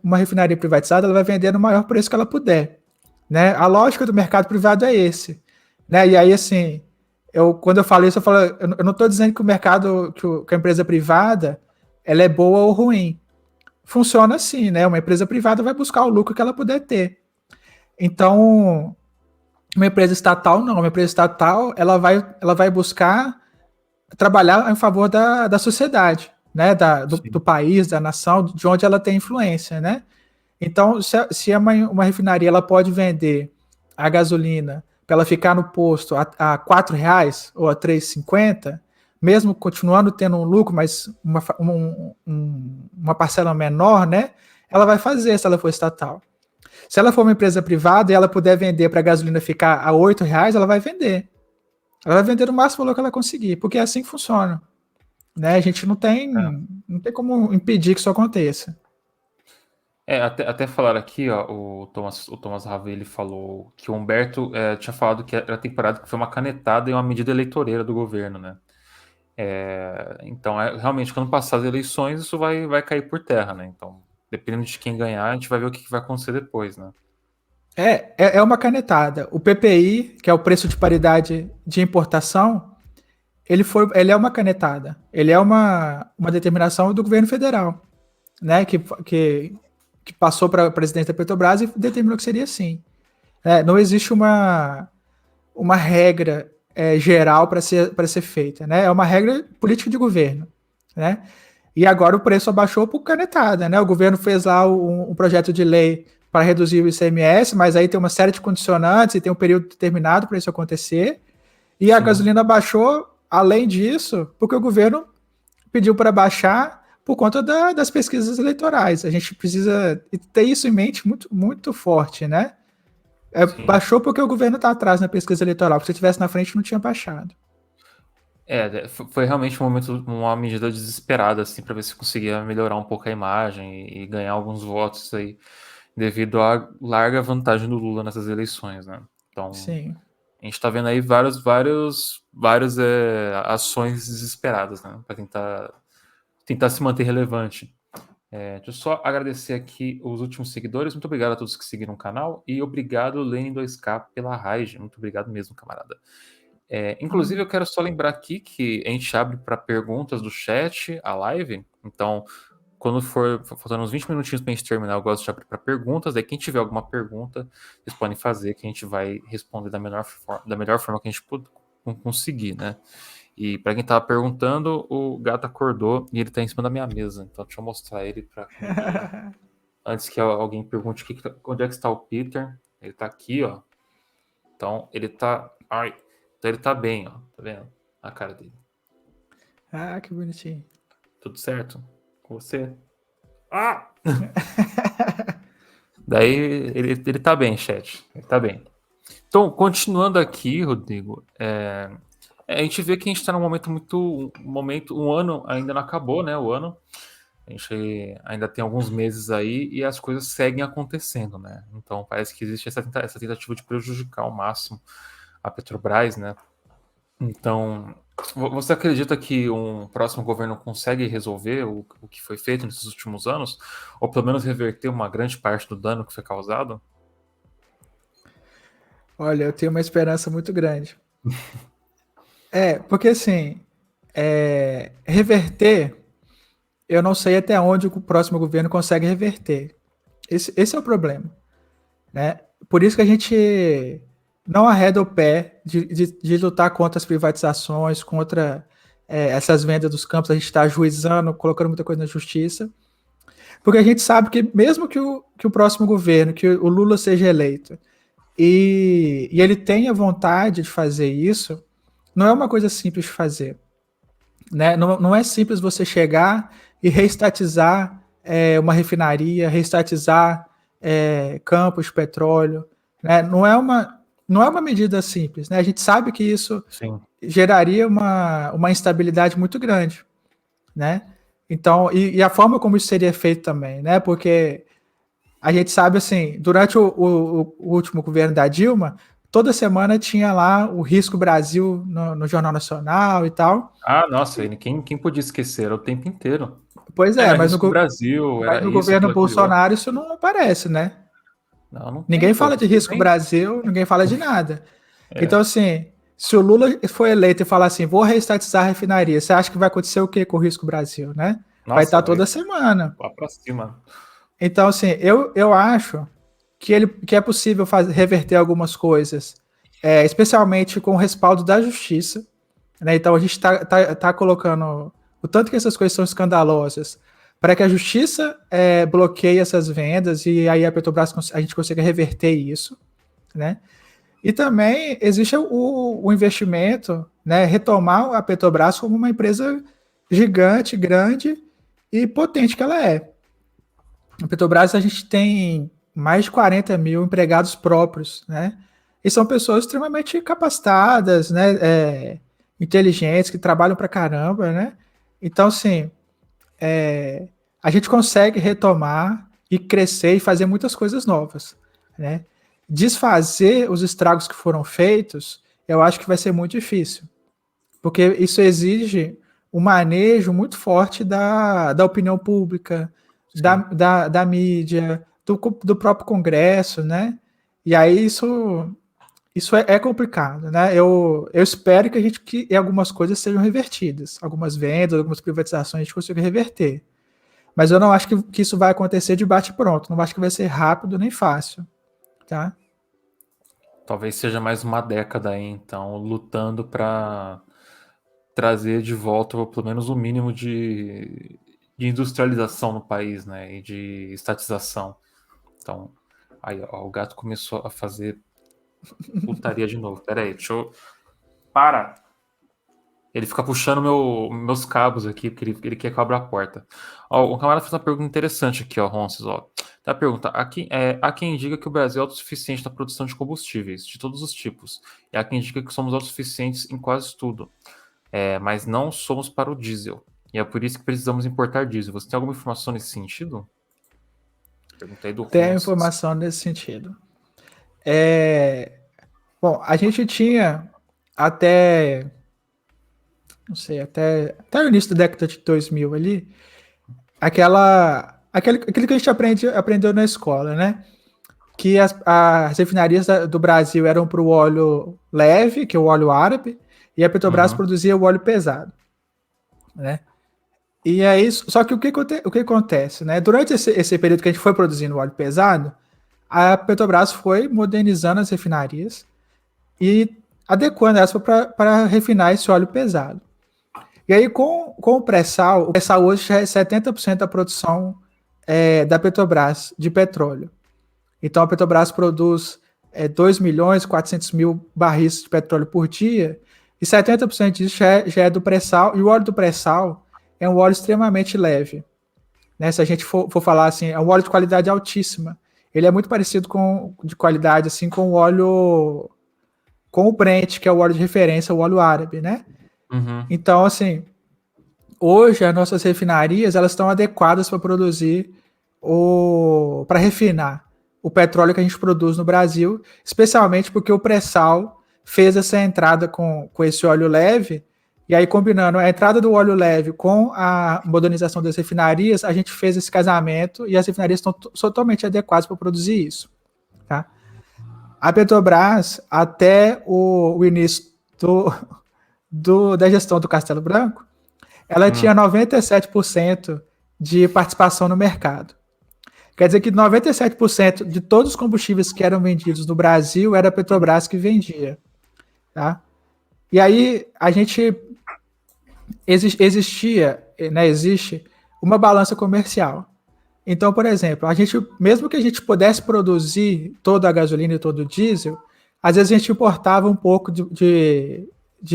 uma refinaria privatizada, ela vai vender no maior preço que ela puder, né? A lógica do mercado privado é esse, né? E aí, assim, quando eu falo isso, eu não estou dizendo que o mercado, que a empresa privada, ela é boa ou ruim. Funciona assim, né? Uma empresa privada vai buscar o lucro que ela puder ter. Então, uma empresa estatal não. Uma empresa estatal, ela vai buscar trabalhar em favor da sociedade, né? Do país, da nação, de onde ela tem influência, né? Então, se uma refinaria ela pode vender a gasolina para ela ficar no posto a R$ 4 ou a 3,50, mesmo continuando tendo um lucro, mas uma parcela menor, né? Ela vai fazer se ela for estatal. Se ela for uma empresa privada e ela puder vender para a gasolina ficar a R$ 8, ela vai vender. Ela vai vender o máximo valor que ela conseguir, porque é assim que funciona. Né? A gente não tem como impedir que isso aconteça. Até falar aqui, ó, o Thomas Ravel, ele falou que o Humberto tinha falado que era temporada que foi uma canetada e uma medida eleitoreira do governo, né? Então, realmente, quando passar as eleições, isso vai cair por terra, né? Então, dependendo de quem ganhar, a gente vai ver o que vai acontecer depois, né? É uma canetada. O PPI, que é o preço de paridade de importação, ele é uma canetada. Ele é uma determinação do governo federal, né? Que passou para o presidente da Petrobras e determinou que seria assim. Não existe uma regra geral para ser feita, né? É uma regra política de governo, né? E agora o preço abaixou por canetada, né? O governo fez lá um projeto de lei para reduzir o ICMS, mas aí tem uma série de condicionantes e tem um período determinado para isso acontecer. E a Sim. gasolina baixou, além disso, porque o governo pediu para baixar por conta das pesquisas eleitorais. A gente precisa ter isso em mente muito, muito forte, né? Baixou porque o governo está atrás na pesquisa eleitoral. Se estivesse na frente, não tinha baixado. Foi realmente um momento, uma medida desesperada, assim, para ver se conseguia melhorar um pouco a imagem e ganhar alguns votos aí, devido à larga vantagem do Lula nessas eleições, né? Então, Sim. a gente está vendo aí várias ações desesperadas, né? Para tentar se manter relevante. Deixa eu só agradecer aqui os últimos seguidores. Muito obrigado a todos que seguiram o canal. E obrigado, Lenin2K, pela raid. Muito obrigado mesmo, camarada. Inclusive, eu quero só lembrar aqui que a gente abre para perguntas do chat, a live. Então, quando for faltando uns 20 minutinhos para a gente terminar, eu gosto de abrir para perguntas. Daí, quem tiver alguma pergunta, vocês podem fazer, que a gente vai responder da melhor forma que a gente conseguir, né? E para quem tava perguntando, o gato acordou e ele tá em cima da minha mesa. Então, deixa eu mostrar ele para antes que alguém pergunte onde é que está o Peter. Ele tá aqui, ó. Então, ele tá. Ai. Então ele tá bem, ó. Tá vendo? A cara dele. Ah, que bonitinho. Tudo certo? Com você? Ah! Daí ele tá bem, chat. Ele tá bem. Então, continuando aqui, Rodrigo, a gente vê que a gente tá num momento, um ano ainda não acabou, né? O ano. A gente ainda tem alguns meses aí e as coisas seguem acontecendo, né? Então parece que existe essa tentativa de prejudicar ao máximo a Petrobras, né? Então, você acredita que um próximo governo consegue resolver o que foi feito nesses últimos anos? Ou pelo menos reverter uma grande parte do dano que foi causado? Olha, eu tenho uma esperança muito grande. Porque assim, reverter, eu não sei até onde o próximo governo consegue reverter. Esse é o problema, né? Por isso que a gente não arreda o pé de lutar contra as privatizações, contra essas vendas dos campos. A gente está ajuizando, colocando muita coisa na justiça, porque a gente sabe que mesmo que o próximo governo, que o Lula seja eleito, e ele tenha vontade de fazer isso, não é uma coisa simples de fazer. Né? Não é simples você chegar e reestatizar uma refinaria, reestatizar campos de petróleo. Né? Não é uma medida simples. Né? A gente sabe que isso Sim. geraria uma instabilidade muito grande. Né? Então, e a forma como isso seria feito também, né? Porque a gente sabe assim, durante o último governo da Dilma, toda semana tinha lá o Risco Brasil no Jornal Nacional e tal. Ah, nossa, quem podia esquecer? Era o tempo inteiro. Pois é, Era Risco Brasil, mas era no isso, governo aquilo, aquele outro. Bolsonaro isso não aparece, né? Não, não tem, Ninguém pô. fala de Risco Brasil, ninguém fala de nada. É. Então, assim, se o Lula for eleito e falar assim, vou reestatizar a refinaria, você acha que vai acontecer o quê com o Risco Brasil, né? Vai Nossa, estar vai toda semana. lá pra cima. Então, assim, eu acho que é possível reverter algumas coisas, especialmente com o respaldo da justiça. Né? Então, a gente tá colocando o tanto que essas coisas são escandalosas para que a justiça bloqueie essas vendas e aí a Petrobras a gente consiga reverter isso. Né? E também existe o investimento, né? Retomar a Petrobras como uma empresa gigante, grande e potente que ela é. Na Petrobras a gente tem mais de 40 mil empregados próprios, né? E são pessoas extremamente capacitadas, né? Inteligentes, que trabalham pra caramba, né? Então, assim, a gente consegue retomar e crescer e fazer muitas coisas novas, né? Desfazer os estragos que foram feitos, eu acho que vai ser muito difícil, porque isso exige um manejo muito forte da opinião pública, Sim. da mídia, do próprio Congresso, né? E aí isso é complicado, né? Eu espero que que algumas coisas sejam revertidas, algumas vendas, algumas privatizações a gente consiga reverter. Mas eu não acho que isso vai acontecer de bate-pronto, não acho que vai ser rápido nem fácil, tá? Talvez seja mais uma década aí, então, lutando pra trazer de volta pelo menos o mínimo de industrialização no país, né? E de estatização. Então, aí, ó, o gato começou a fazer putaria de novo. Pera aí, deixa eu. Para! Ele fica puxando meus cabos aqui, porque ele quer que eu abra a porta. Ó, o camarada fez uma pergunta interessante aqui, ó, Ronces, ó. Tá a pergunta: há quem diga que o Brasil é autossuficiente na produção de combustíveis, de todos os tipos. E há quem diga que somos autossuficientes em quase tudo. Mas não somos para o diesel. E é por isso que precisamos importar diesel. Você tem alguma informação nesse sentido? Perguntei do Tem Ronces. informação nesse sentido. Bom, a gente tinha até, não sei, até o início da década de 2000 ali, aquilo que a gente aprendeu na escola, né? Que as refinarias do Brasil eram para o óleo leve, que é o óleo árabe, e a Petrobras Uhum, produzia o óleo pesado, né? E aí, só que o que acontece, né? Durante esse período que a gente foi produzindo o óleo pesado, a Petrobras foi modernizando as refinarias e adequando elas para refinar esse óleo pesado. E aí, com o pré-sal hoje já é 70% da produção da Petrobras de petróleo. Então, a Petrobras produz 2 milhões e 400 mil barris de petróleo por dia, e 70% disso já é do pré-sal, e o óleo do pré-sal é um óleo extremamente leve. Né? Se a gente for falar assim, é um óleo de qualidade altíssima. Ele é muito parecido de qualidade assim com o óleo, com o Brent, que é o óleo de referência, o óleo árabe, né? uhum. Então, assim, hoje as nossas refinarias elas estão adequadas para produzir para refinar o petróleo que a gente produz no Brasil, especialmente porque o pré-sal fez essa entrada com esse óleo leve, e aí combinando a entrada do óleo leve com a modernização das refinarias, a gente fez esse casamento e as refinarias estão totalmente adequadas para produzir isso. Tá? A Petrobras, até o início da gestão do Castelo Branco, ela tinha Hum. 97% de participação no mercado. Quer dizer que 97% de todos os combustíveis que eram vendidos no Brasil era a Petrobras que vendia. Tá? E aí a gente existia, né, existe uma balança comercial. Então, por exemplo, a gente, mesmo que a gente pudesse produzir toda a gasolina e todo o diesel, às vezes a gente importava um pouco de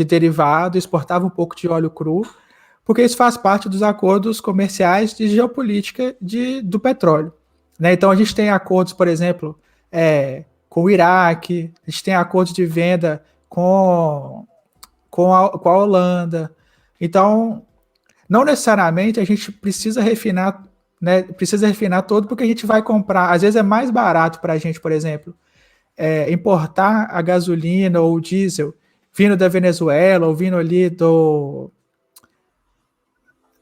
derivado, exportava um pouco de óleo cru, porque isso faz parte dos acordos comerciais de geopolítica do petróleo. Né? Então, a gente tem acordos, por exemplo, com o Iraque, a gente tem acordos de venda com a Holanda. Então, não necessariamente a gente precisa refinar, né? Precisa refinar todo, porque a gente vai comprar. Às vezes é mais barato para a gente, por exemplo, importar a gasolina ou o diesel vindo da Venezuela ou vindo ali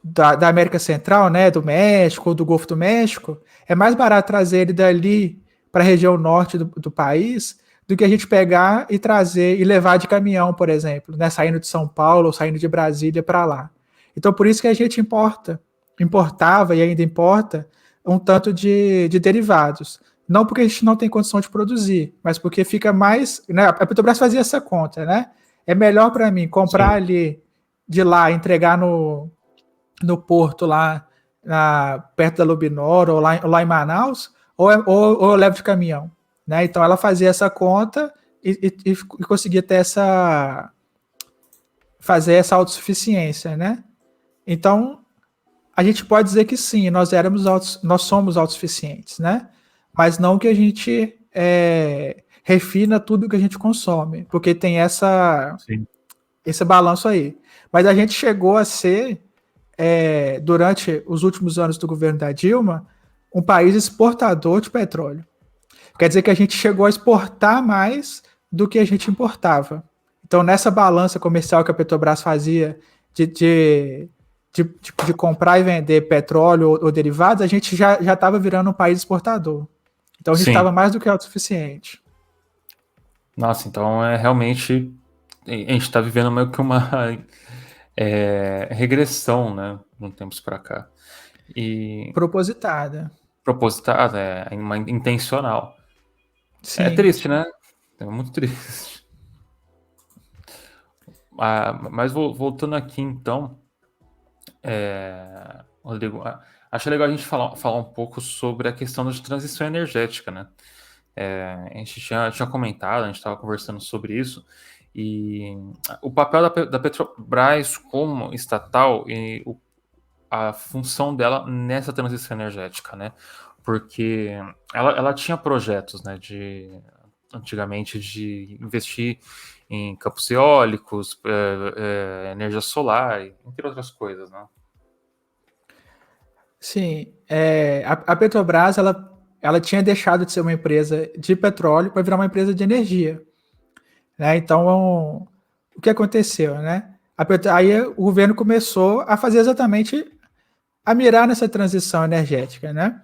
da América Central, né? Do México ou do Golfo do México. É mais barato trazer ele dali para a região norte do país do que a gente pegar e trazer e levar de caminhão, por exemplo, né? Saindo de São Paulo ou saindo de Brasília para lá. Então, por isso que a gente importava e ainda importa um tanto de derivados. Não porque a gente não tem condição de produzir, mas porque fica mais. Né, a Petrobras fazia essa conta, né? É melhor para mim comprar Sim. ali de lá, entregar no porto lá, perto da Lubinor, ou lá em Manaus, ou eu levo de caminhão. Né? Então ela fazia essa conta e conseguia ter fazer essa autossuficiência, né? Então a gente pode dizer que sim, nós somos autossuficientes, né? Mas não que a gente refina tudo que a gente consome, porque tem esse balanço aí. Mas a gente chegou a ser, durante os últimos anos do governo da Dilma, um país exportador de petróleo. Quer dizer que a gente chegou a exportar mais do que a gente importava. Então, nessa balança comercial que a Petrobras fazia de comprar e vender petróleo ou derivados, a gente já estava virando um país exportador. Então, a gente estava mais do que autossuficiente. Nossa, então realmente a gente está vivendo meio que uma regressão, né, de uns tempos para cá. Propositada, uma intencional. Sim. É triste, né? É muito triste. Mas voltando aqui, então, Rodrigo, acho legal a gente falar um pouco sobre a questão de transição energética, né? A gente tinha comentado, a gente estava conversando sobre isso, e o papel da Petrobras como estatal e a função dela nessa transição energética, né? Porque ela tinha projetos, né, antigamente de investir em campos eólicos, energia solar, entre outras coisas, né? Sim, a Petrobras ela tinha deixado de ser uma empresa de petróleo para virar uma empresa de energia, né? Então, o que aconteceu, né? Aí o governo começou a fazer exatamente a mirar nessa transição energética, né?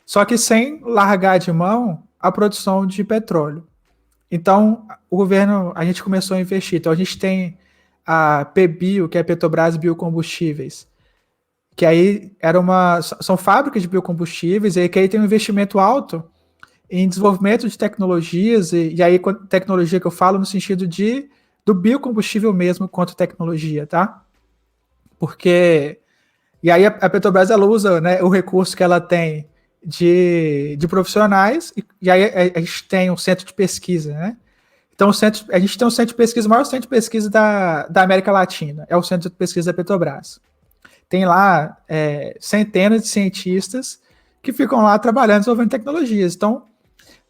Só que sem largar de mão a produção de petróleo. Então, a gente começou a investir. Então, a gente tem a PBio, que é a Petrobras Biocombustíveis, que aí são fábricas de biocombustíveis, e que aí tem um investimento alto em desenvolvimento de tecnologias, e aí tecnologia que eu falo no sentido do biocombustível mesmo quanto tecnologia, tá? Porque e aí a Petrobras ela usa, né, o recurso que ela tem de profissionais, e aí a gente tem um centro de pesquisa, né? Então a gente tem um centro de pesquisa, o maior centro de pesquisa da América Latina, é o centro de pesquisa da Petrobras. Tem lá centenas de cientistas que ficam lá trabalhando, desenvolvendo tecnologias. Então,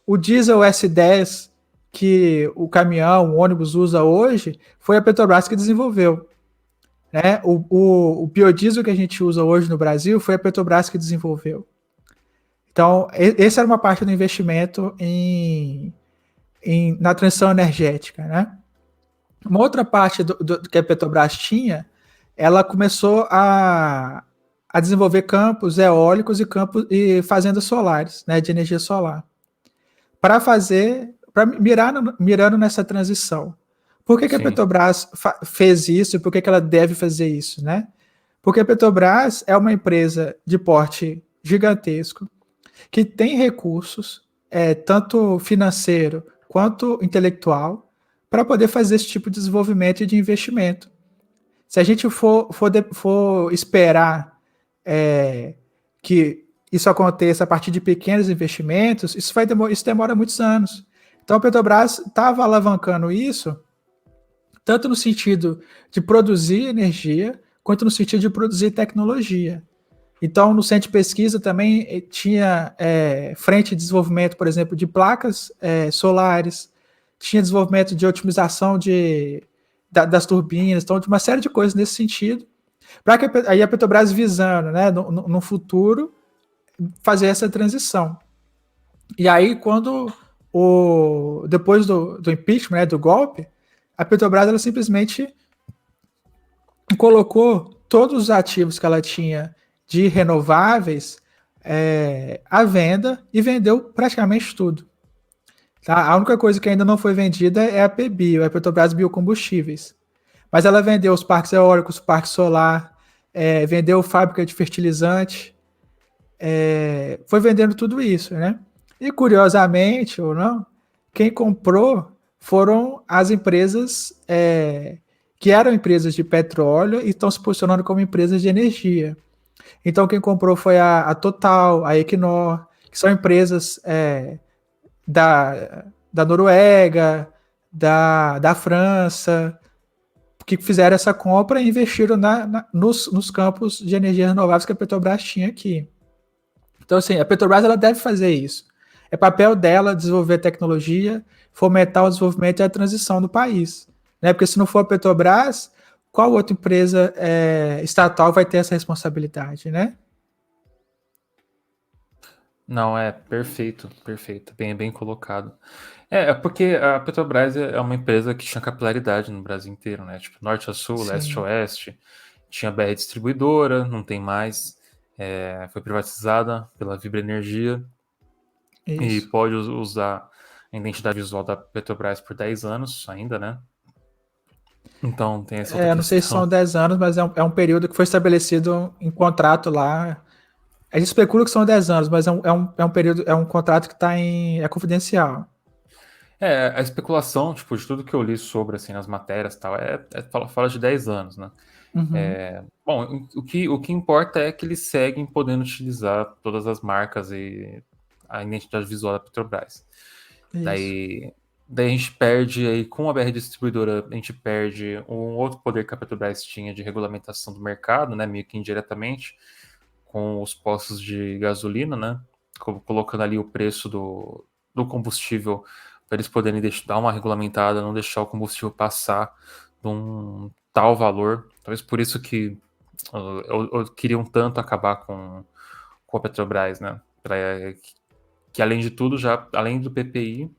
o diesel S10 que o caminhão, o ônibus usa hoje, foi a Petrobras que desenvolveu. Né? O biodiesel que a gente usa hoje no Brasil foi a Petrobras que desenvolveu. Então, essa era uma parte do investimento na transição energética. Né? Uma outra parte que a Petrobras tinha, ela começou a desenvolver campos eólicos e fazendas solares, né, de energia solar, para mirando nessa transição. Por que a Petrobras fez isso e por que ela deve fazer isso, né? Porque a Petrobras é uma empresa de porte gigantesco, que tem recursos, tanto financeiro quanto intelectual, para poder fazer esse tipo de desenvolvimento e de investimento. Se a gente for esperar que isso aconteça a partir de pequenos investimentos, isso demora muitos anos. Então a Petrobras estava alavancando isso, tanto no sentido de produzir energia, quanto no sentido de produzir tecnologia. Então, no centro de pesquisa também tinha frente de desenvolvimento, por exemplo, de placas solares, tinha desenvolvimento de otimização das turbinas, então, de uma série de coisas nesse sentido, para que aí a Petrobras visando, né, no futuro, fazer essa transição. E aí, quando depois do impeachment, né, do golpe, a Petrobras ela simplesmente colocou todos os ativos que ela tinha de renováveis à venda e vendeu praticamente tudo. Tá? A única coisa que ainda não foi vendida é a PBio, a Petrobras Biocombustíveis. Mas ela vendeu os parques eólicos, o parque solar, vendeu fábrica de fertilizante, foi vendendo tudo isso, né? E curiosamente, ou não, quem comprou foram as empresas que eram empresas de petróleo e estão se posicionando como empresas de energia. Então, quem comprou foi a Total, a Equinor, que são empresas da Noruega, da França, que fizeram essa compra e investiram nos campos de energia renováveis que a Petrobras tinha aqui. Então, assim, a Petrobras ela deve fazer isso. É papel dela desenvolver tecnologia, fomentar o desenvolvimento e a transição do país. Né? Porque se não for a Petrobras, qual outra empresa estatal vai ter essa responsabilidade, né? Não, perfeito, perfeito, bem colocado. É porque a Petrobras é uma empresa que tinha capilaridade no Brasil inteiro, né? Tipo, norte a sul, leste a Sim. oeste. Tinha BR Distribuidora, não tem mais. Foi privatizada pela Vibra Energia e Isso. pode usar a identidade visual da Petrobras por 10 anos ainda, né? Então tem essa outra Não sei se são questão. 10 anos, mas é um período que foi estabelecido em contrato lá. A gente especula que são 10 anos, mas é um período, é um contrato que é confidencial. A especulação, tipo, de tudo que eu li sobre, assim, nas matérias e tal, fala de 10 anos, né? Uhum. Bom, o que importa é que eles seguem podendo utilizar todas as marcas e a identidade visual da Petrobras. Isso. Daí a gente perde aí, com a BR Distribuidora, a gente perde um outro poder que a Petrobras tinha de regulamentação do mercado, né? Meio que indiretamente, com os postos de gasolina, né? Colocando ali o preço do combustível para eles poderem dar uma regulamentada, não deixar o combustível passar de um tal valor. Talvez por isso que queriam tanto acabar com a Petrobras, né? Que além de tudo, já além do PPI,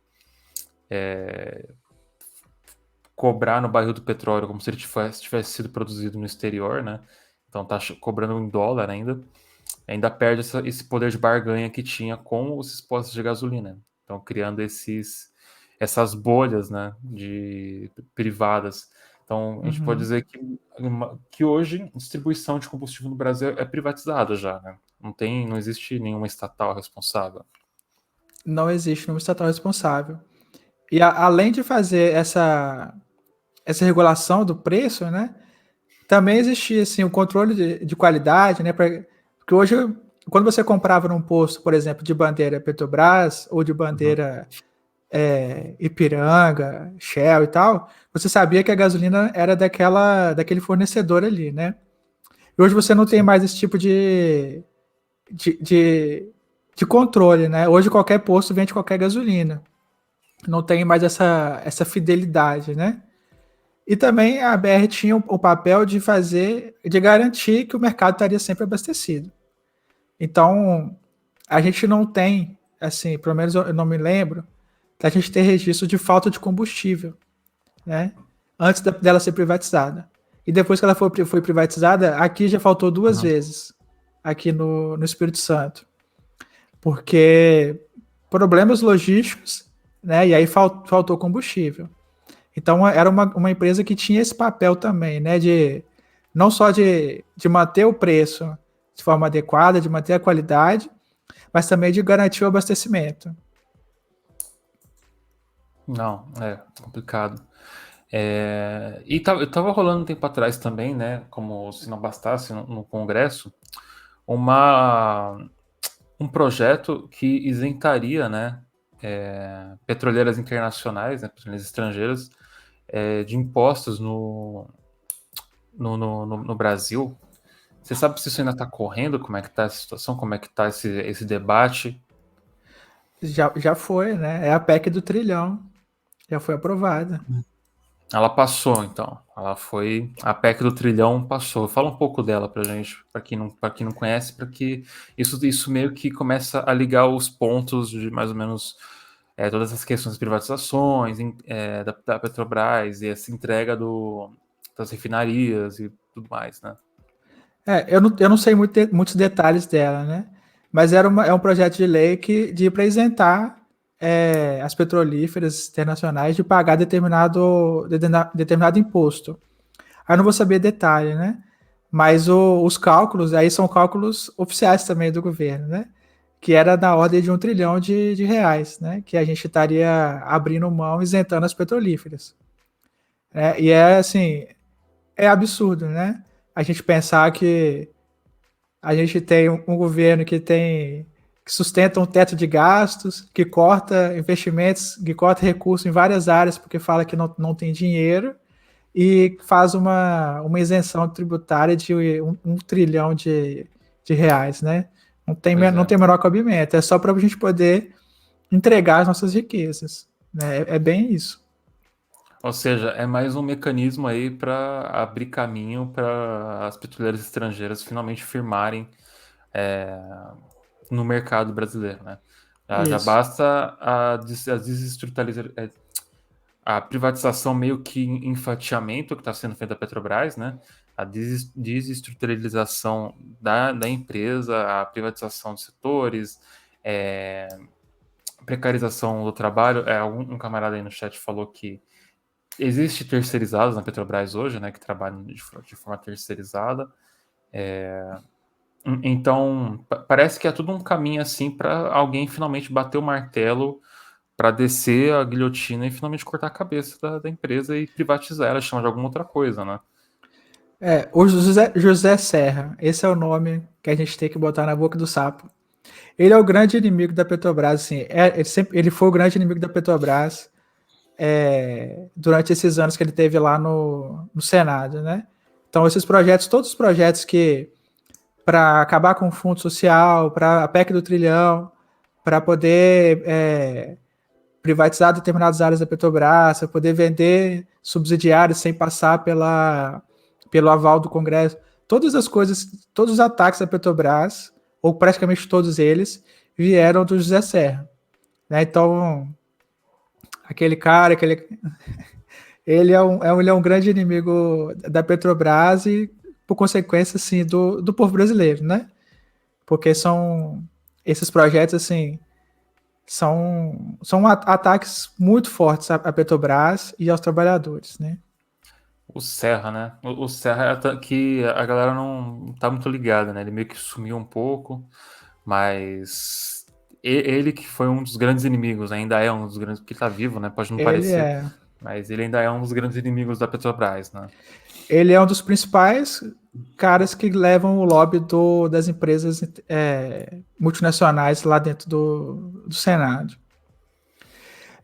cobrar no barril do petróleo como se ele tivesse sido produzido no exterior, né? Então tá cobrando em dólar ainda perde esse poder de barganha que tinha com os postos de gasolina. Então criando essas bolhas, né, privadas. Então a gente pode Uhum. dizer que hoje a distribuição de combustível no Brasil é privatizada já, né? Não existe nenhuma estatal responsável. Não existe nenhum estatal responsável. E além de fazer essa regulação do preço, né? Também existia assim, o controle de qualidade, né? Porque hoje, quando você comprava num posto, por exemplo, de bandeira Petrobras ou de Uhum. bandeira Ipiranga, Shell e tal, você sabia que a gasolina era daquele fornecedor ali, né? E hoje você não tem Sim. mais esse tipo de, de, de controle, né? Hoje qualquer posto vende qualquer gasolina. Não tem mais essa fidelidade, né? E também a BR tinha o papel de garantir que o mercado estaria sempre abastecido. Então, a gente não tem, assim, pelo menos eu não me lembro, da gente ter registro de falta de combustível, né? Antes dela ser privatizada. E depois que ela foi privatizada, aqui já faltou duas Uhum. vezes, aqui no Espírito Santo. Porque problemas logísticos, né? E aí faltou combustível. Então era uma empresa que tinha esse papel também, né? De não só de manter o preço de forma adequada, de manter a qualidade, mas também de garantir o abastecimento. Não, é complicado. Tava rolando um tempo atrás também, né? Como se não bastasse no Congresso, uma, um projeto que isentaria, né? Petroleiras internacionais, né, petroleiras estrangeiras, de impostos no Brasil. Você sabe se isso ainda está correndo? Como é que está essa situação? Como é que está esse debate? Já foi, né? É a PEC do trilhão, já foi aprovada. Ela passou, então. Ela foi. A PEC do trilhão passou. Fala um pouco dela pra gente, para quem não conhece, para que isso meio que começa a ligar os pontos de mais ou menos todas as questões das privatizações, da Petrobras e essa entrega das refinarias e tudo mais, né? Eu não sei muitos detalhes dela, né? Mas é um projeto de lei para isentar as petrolíferas internacionais de pagar determinado imposto. Aí eu não vou saber detalhe, né? Mas os cálculos, aí são cálculos oficiais também do governo, né? Que era da ordem de 1 trilhão de reais, né? Que a gente estaria abrindo mão, isentando as petrolíferas. E é assim, é absurdo, né? A gente pensar que a gente tem um governo que sustenta um teto de gastos, que corta investimentos, que corta recursos em várias áreas porque fala que não tem dinheiro e faz uma isenção tributária de 1 trilhão de reais, né? Pois Não é. tem menor cabimento, é só para a gente poder entregar as nossas riquezas, né? É bem isso. Ou seja, é mais um mecanismo aí para abrir caminho para as petroleiras estrangeiras finalmente firmarem é, no mercado brasileiro, né? Já Isso. basta a privatização meio que em fatiamento que está sendo feita da Petrobras, né? A desestruturalização da empresa, a privatização de setores, é, precarização do trabalho. Um camarada aí no chat falou que existe terceirizados na Petrobras hoje, né? Que trabalham de forma terceirizada. Então, parece que é tudo um caminho assim para alguém finalmente bater o martelo para descer a guilhotina e finalmente cortar a cabeça da empresa e privatizar ela, chamar de alguma outra coisa, né? O José Serra, esse é o nome que a gente tem que botar na boca do sapo. Ele é o grande inimigo da Petrobras, assim, ele foi o grande inimigo da Petrobras durante esses anos que ele teve lá no Senado, né? Então, todos os projetos que, para acabar com o fundo social, para a PEC do trilhão, para poder privatizar determinadas áreas da Petrobras, para poder vender subsidiários sem passar pelo aval do Congresso, todas as coisas, todos os ataques à Petrobras, ou praticamente todos eles, vieram do José Serra. Né? Então, aquele cara, ele é um grande inimigo da Petrobras e, por consequência, assim, do povo brasileiro, né? Porque esses projetos, assim, são ataques muito fortes à Petrobras e aos trabalhadores, né? O Serra, né? O Serra que a galera não tá muito ligada, né? Ele meio que sumiu um pouco, mas ele que foi um dos grandes inimigos, ainda é um dos grandes, porque ele tá vivo, né? Pode não Ele parecer, é, mas ele ainda é um dos grandes inimigos da Petrobras, né? ele é um dos principais caras que levam o lobby das empresas multinacionais lá dentro do Senado.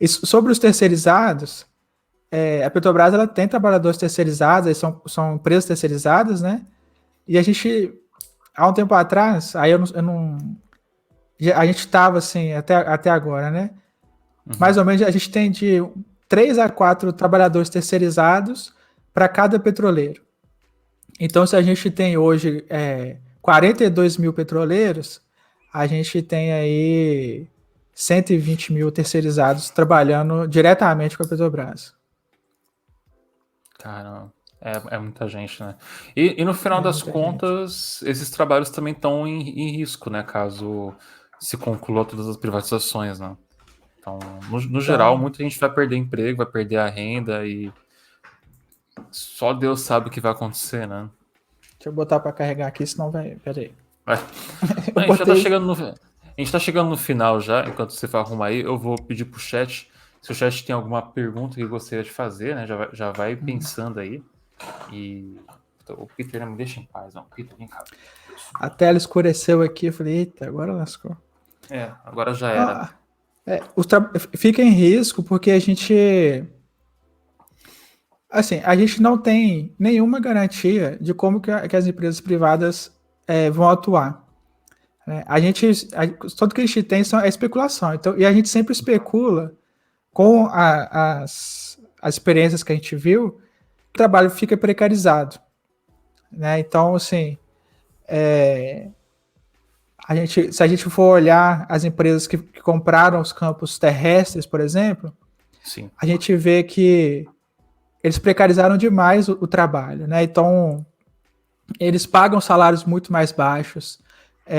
E sobre os terceirizados, a Petrobras ela tem trabalhadores terceirizados, são empresas terceirizadas, né? E a gente, há um tempo atrás, aí eu não a gente estava assim, até agora, né? Mais ou menos a gente tem de 3 a 4 trabalhadores terceirizados para cada petroleiro. Então, se a gente tem hoje 42 mil petroleiros, a gente tem aí 120 mil terceirizados trabalhando diretamente com a Petrobras. Cara, é muita gente, né? E no final É das muita gente. contas, esses trabalhos também estão em risco, né? Caso se conclua todas as privatizações, né? Então, no geral, Então, muita gente vai perder emprego, vai perder a renda e só Deus sabe o que vai acontecer, né? deixa eu botar para carregar aqui, senão vai. Pera aí. Vai. Eu A gente já tá botei. chegando no. A gente tá chegando no final já, enquanto você vai arrumar aí, eu vou pedir pro chat, se o chat tem alguma pergunta que gostaria de fazer, né, já vai pensando aí. E o Peter não me deixa em paz, não. Peter, vem cá. A tela escureceu aqui, eu falei, eita, agora lascou. Agora já era. Fica em risco porque a gente... Assim, a gente não tem nenhuma garantia de como que as empresas privadas vão atuar. Né? Tudo que a gente tem é especulação. Então, e a gente sempre especula com as experiências que a gente viu, o trabalho fica precarizado. Né? Então, assim, se a gente for olhar as empresas que compraram os campos terrestres, por exemplo, Sim. a gente vê que eles precarizaram demais o trabalho, né? Então, eles pagam salários muito mais baixos,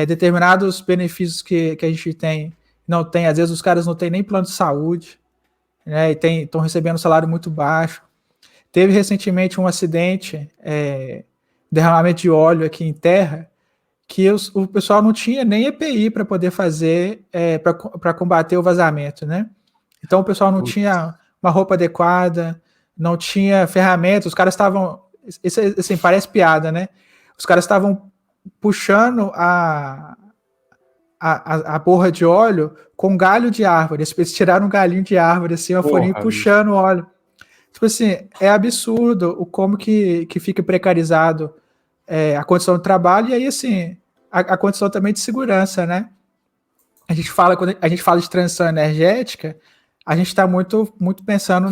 determinados benefícios que a gente tem, não tem, às vezes os caras não têm nem plano de saúde, né? E estão recebendo um salário muito baixo. Teve recentemente um acidente, derramamento de óleo aqui em terra, que o pessoal não tinha nem EPI para poder fazer, para combater o vazamento, né? Então o pessoal não tinha uma roupa adequada, não tinha ferramentas, os caras estavam, isso assim, parece piada, né? Os caras estavam puxando a borra de óleo com galho de árvore, eles tiraram um galinho de árvore, assim, uma folhinha puxando o óleo. Tipo assim, é absurdo o como que fica precarizado a condição de trabalho, e aí, assim, a condição também de segurança, né? Quando a gente fala de transição energética, a gente está muito, muito pensando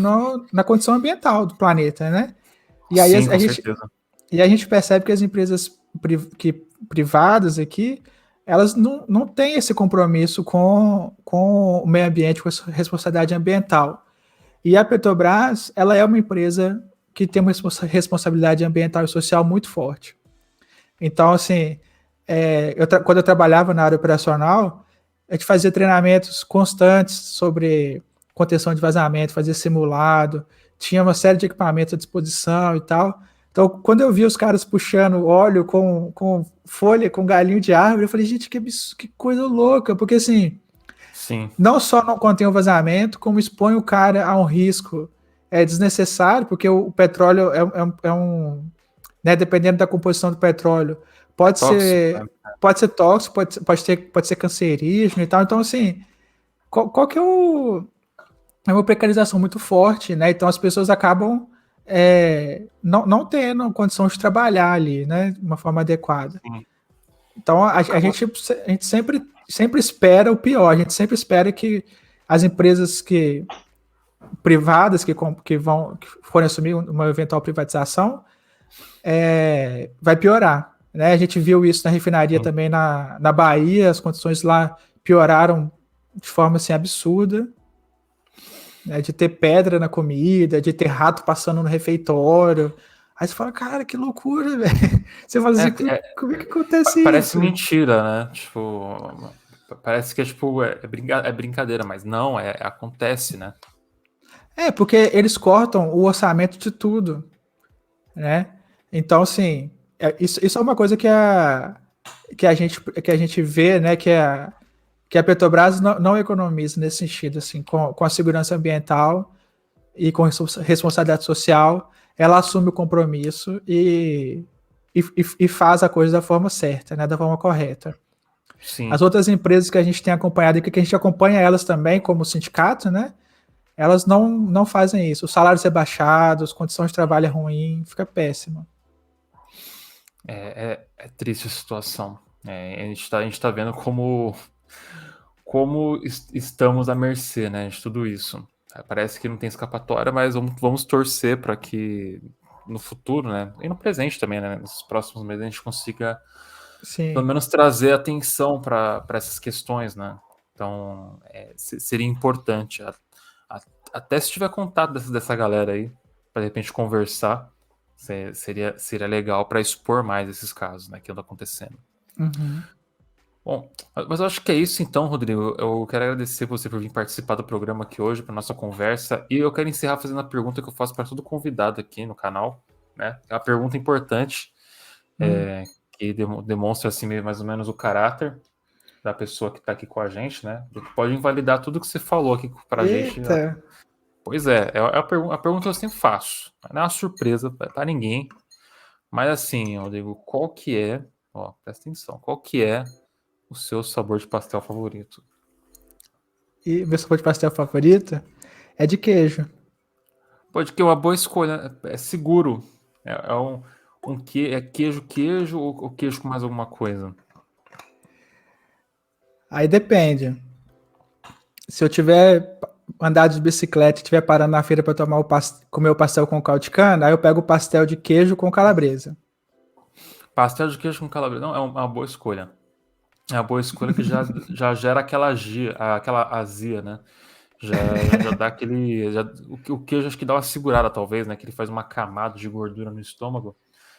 na condição ambiental do planeta, né? E aí Sim, com certeza. E a gente percebe que as empresas privadas aqui, elas não têm esse compromisso com o meio ambiente, com a responsabilidade ambiental. E a Petrobras, ela é uma empresa que tem uma responsabilidade ambiental e social muito forte. Então, assim, quando eu trabalhava na área operacional, a gente fazia treinamentos constantes sobre contenção de vazamento, fazia simulado, tinha uma série de equipamentos à disposição e tal. Então, quando eu vi os caras puxando óleo com folha, com galinho de árvore, eu falei, gente, que coisa louca, porque assim, sim, não só não contém o vazamento, como expõe o cara a um risco desnecessário, porque o petróleo é um, né, dependendo da composição do petróleo, pode tóxico, ser, né? pode ser tóxico, pode ser cancerígeno e tal. Então, assim, qual que é uma precarização muito forte, né? Então as pessoas acabam não tendo condição de trabalhar ali, né? De uma forma adequada. Sim. Então a gente sempre espera o pior, a gente sempre espera que as empresas privadas que forem assumir uma eventual privatização vai piorar. Né? A gente viu isso na refinaria Sim. também na Bahia, as condições lá pioraram de forma assim, absurda. Né? De ter pedra na comida, de ter rato passando no refeitório. Aí você fala, cara, que loucura, velho. Você fala assim, como é que acontece Parece isso? mentira, né? Tipo, parece que é brincadeira, mas não, acontece, né? Porque eles cortam o orçamento de tudo, né? Então, assim, isso é uma coisa que a gente vê, né? Que a Petrobras não economiza nesse sentido, assim, com a segurança ambiental e com responsabilidade social, ela assume o compromisso e faz a coisa da forma certa, né? Da forma correta. As Sim. outras empresas que a gente tem acompanhado e que a gente acompanha elas também, como o sindicato, né? Elas não fazem isso. Os salários rebaixados, condições de trabalho é ruim, fica péssimo. É triste a situação. A gente tá vendo como estamos à mercê, né, de tudo isso. Parece que não tem escapatória, mas vamos torcer para que no futuro, né, e no presente também, né, nos próximos meses a gente consiga pelo Sim. menos trazer atenção para essas questões, né? Então, seria importante, até se tiver contato dessa galera aí, para de repente conversar, seria legal para expor mais esses casos, né, que andam acontecendo. Uhum. Bom, mas eu acho que é isso então, Rodrigo. Eu quero agradecer você por vir participar do programa aqui hoje, para nossa conversa, e eu quero encerrar fazendo a pergunta que eu faço para todo convidado aqui no canal, né? É uma pergunta importante, que demonstra assim mais ou menos o caráter. da pessoa que está aqui com a gente, né? Pode invalidar tudo que você falou aqui para a gente. Eita. Pois é a pergunta eu sempre faço. Não é uma surpresa para ninguém. Mas assim, Rodrigo, qual que é, ó, presta atenção, qual que é o seu sabor de pastel favorito? E meu sabor de pastel favorito é de queijo. Pode que é uma boa escolha, é seguro. É queijo ou queijo com mais alguma coisa? Aí depende. Se eu tiver andado de bicicleta e estiver parando na feira para tomar comer o pastel com caldo de cana, aí eu pego o pastel de queijo com calabresa. Pastel de queijo com calabresa, não, é uma boa escolha. É uma boa escolha que já gera aquela azia, né? Já dá aquele. O queijo acho que dá uma segurada, talvez, né? Que ele faz uma camada de gordura no estômago.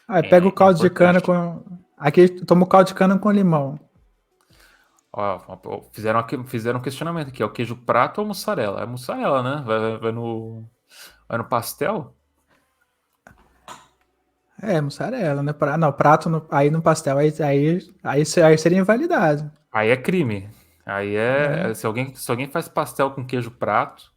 Aí pego o É caldo de cana importante. com. Aqui eu tomo caldo de cana com limão. Ó, fizeram um questionamento aqui: é o queijo prato ou mussarela? É mussarela, né? Vai no pastel? É, mussarela, né? Não, prato aí no pastel, aí seria invalidado, Aí é crime. Aí né? se alguém faz pastel com queijo prato,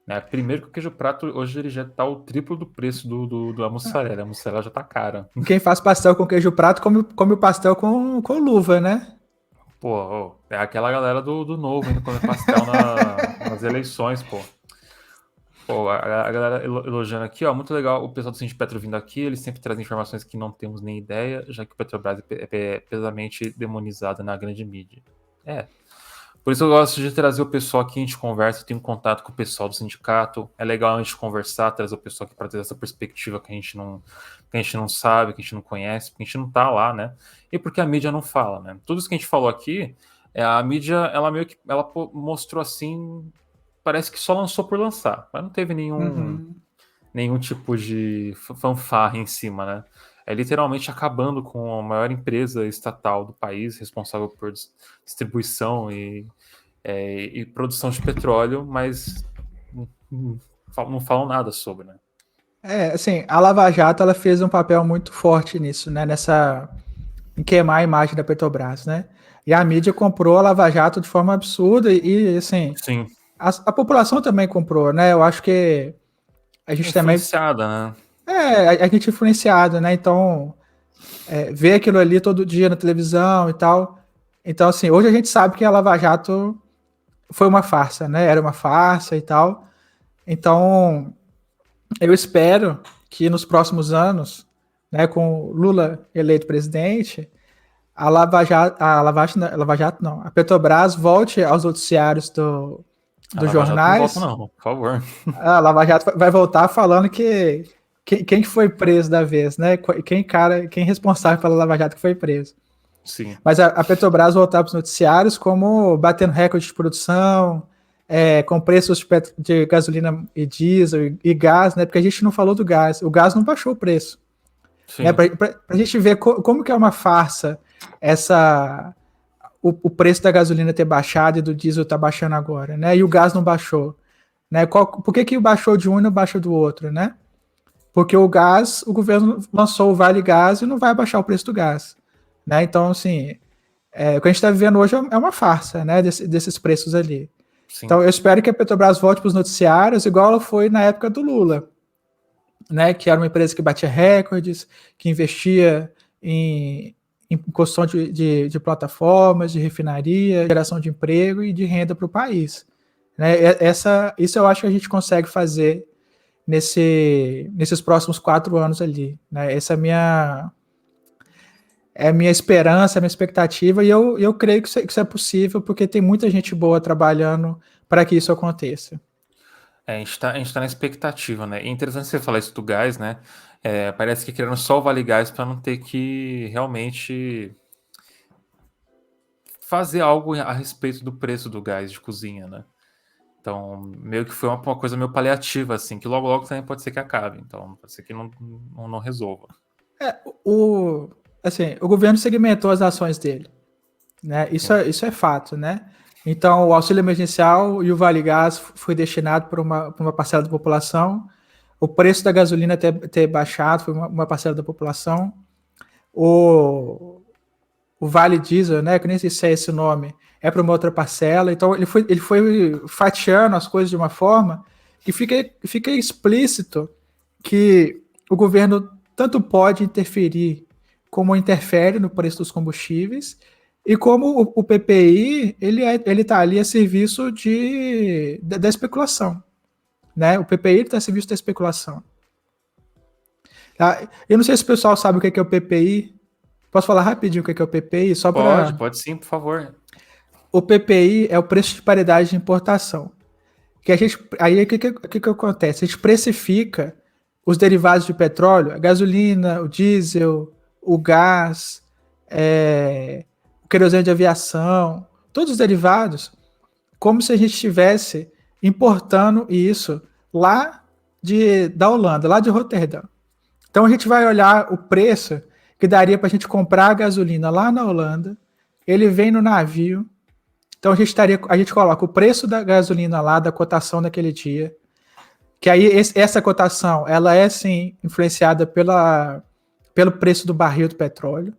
né? Primeiro que o queijo prato hoje ele já tá o triplo do preço da mussarela. A mussarela já tá cara. Quem faz pastel com queijo prato come o pastel com luva, né? Pô, ó, é aquela galera do novo indo comer pastel nas eleições, pô. Pô, a galera elogiando aqui, ó, muito legal o pessoal do Cindy Petro vindo aqui, eles sempre trazem informações que não temos nem ideia, já que o Petrobras é pesamente demonizado na grande mídia. É, por isso eu gosto de trazer o pessoal aqui, a gente conversa, eu tenho contato com o pessoal do sindicato, é legal a gente conversar, trazer o pessoal aqui para ter essa perspectiva que a gente não sabe, que a gente não conhece, porque a gente não tá lá, né? E porque a mídia não fala, né? Tudo isso que a gente falou aqui, a mídia, ela meio que mostrou assim, parece que só lançou por lançar, mas não teve Uhum. nenhum tipo de fanfarra em cima, né? É literalmente acabando com a maior empresa estatal do país, responsável por distribuição e produção de petróleo, mas não falam nada sobre, né? É, assim, a Lava Jato ela fez um papel muito forte nisso, né? Em queimar a imagem da Petrobras, né? E a mídia comprou a Lava Jato de forma absurda assim, Sim, a população também comprou, né? Eu acho que a gente também influenciada, né? a gente é influenciado, né? Então, ver aquilo ali todo dia na televisão e tal. Então, assim, hoje a gente sabe que a Lava Jato foi uma farsa, né? Era uma farsa e tal. Então, eu espero que nos próximos anos, né, com Lula eleito presidente, a Lava Jato não, a Petrobras volte aos noticiários A dos Lava Jato não volta, jornais. não, por favor. A Lava Jato vai voltar falando quem foi preso da vez, né? Quem é responsável pela Lava Jato que foi preso. Sim, Mas a Petrobras voltar para os noticiários como batendo recorde de produção, com preços de gasolina e diesel e gás, né? Porque a gente não falou do gás. O gás não baixou o preço. Né? sim, Para a gente ver como que é uma farsa o preço da gasolina ter baixado e do diesel tá baixando agora, né? E o gás não baixou. Né? Por que baixou de um e não baixou do outro, né? Porque o gás, o governo lançou o Vale Gás e não vai baixar o preço do gás. Né? Então, assim, o que a gente está vivendo hoje é uma farsa, né? Desses preços ali. sim. Então, eu espero que a Petrobras volte para os noticiários, igual ela foi na época do Lula, né? Que era uma empresa que batia recordes, que investia em construção de plataformas, de refinaria, geração de emprego e de renda para o país. Né? Isso eu acho que a gente consegue fazer nesses próximos 4 anos ali. Né? Essa é a minha esperança, a minha expectativa, e eu creio que isso é possível, porque tem muita gente boa trabalhando para que isso aconteça. A gente tá na expectativa, né? É interessante você falar isso do gás, né? Parece que criaram só o Vale Gás para não ter que realmente fazer algo a respeito do preço do gás de cozinha, né? Então, meio que foi uma coisa meio paliativa, assim, que logo logo também pode ser que acabe. Então, pode ser que não resolva. O, o governo segmentou as ações dele. Né? Sim, Isso é fato. Né? Então, o auxílio emergencial e o Vale Gás foi destinado para uma parcela da população. O preço da gasolina ter baixado foi uma parcela da população. O, o Vale Diesel, né, que nem sei se é esse nome, é para uma outra parcela. Então ele foi fatiando as coisas de uma forma que fica explícito que o governo tanto pode interferir como interfere no preço dos combustíveis, e como o PPI ele está ali a serviço da especulação. Né? O PPI está a serviço da especulação. Tá? Eu não sei se o pessoal sabe o que é o PPI. Posso falar rapidinho o que é o PPI? Só Pode sim, por favor. O PPI é o preço de paridade de importação. Aí o que acontece? A gente precifica os derivados de petróleo, a gasolina, o diesel, o gás, o querosene de aviação, todos os derivados, como se a gente estivesse importando isso lá da Holanda, lá de Roterdã. Então a gente vai olhar o preço que daria para a gente comprar a gasolina lá na Holanda, ele vem no navio, então a gente coloca o preço da gasolina lá, da cotação daquele dia, que aí essa cotação, ela é sim influenciada pelo preço do barril do petróleo,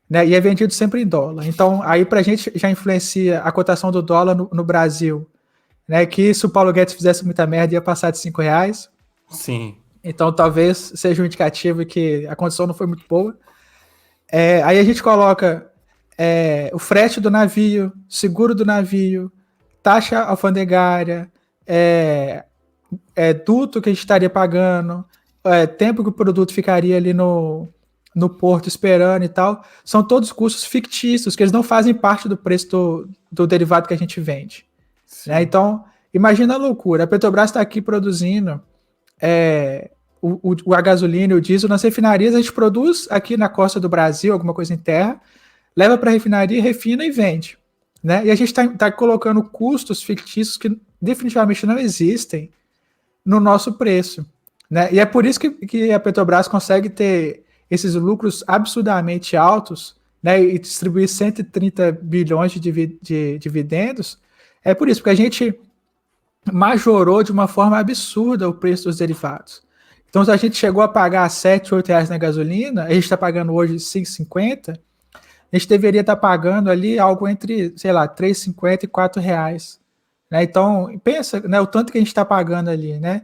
né? E é vendido sempre em dólar. Então aí para a gente já influencia a cotação do dólar no Brasil, né? Que se o Paulo Guedes fizesse muita merda ia passar de R$ 5. Sim. Então talvez seja um indicativo que a condição não foi muito boa. Aí a gente coloca o frete do navio, seguro do navio, taxa alfandegária, duto que a gente estaria pagando, tempo que o produto ficaria ali no porto esperando e tal. São todos custos fictícios, que eles não fazem parte do preço do derivado que a gente vende. Né? Então, imagina a loucura. A Petrobras está aqui produzindo a gasolina e o diesel nas refinarias. A gente produz aqui na costa do Brasil, alguma coisa em terra, leva para a refinaria, refina e vende. Né? E a gente está colocando custos fictícios que definitivamente não existem no nosso preço. Né? E é por isso que a Petrobras consegue ter esses lucros absurdamente altos, né, e distribuir 130 bilhões de dividendos. É por isso, porque a gente majorou de uma forma absurda o preço dos derivados. Então, se a gente chegou a pagar R$7, R$8 na gasolina, a gente está pagando hoje R$5,50, a gente deveria estar pagando ali algo entre, sei lá, R$3,50 e R$4. Né? Então, pensa, né, o tanto que a gente está pagando ali, né?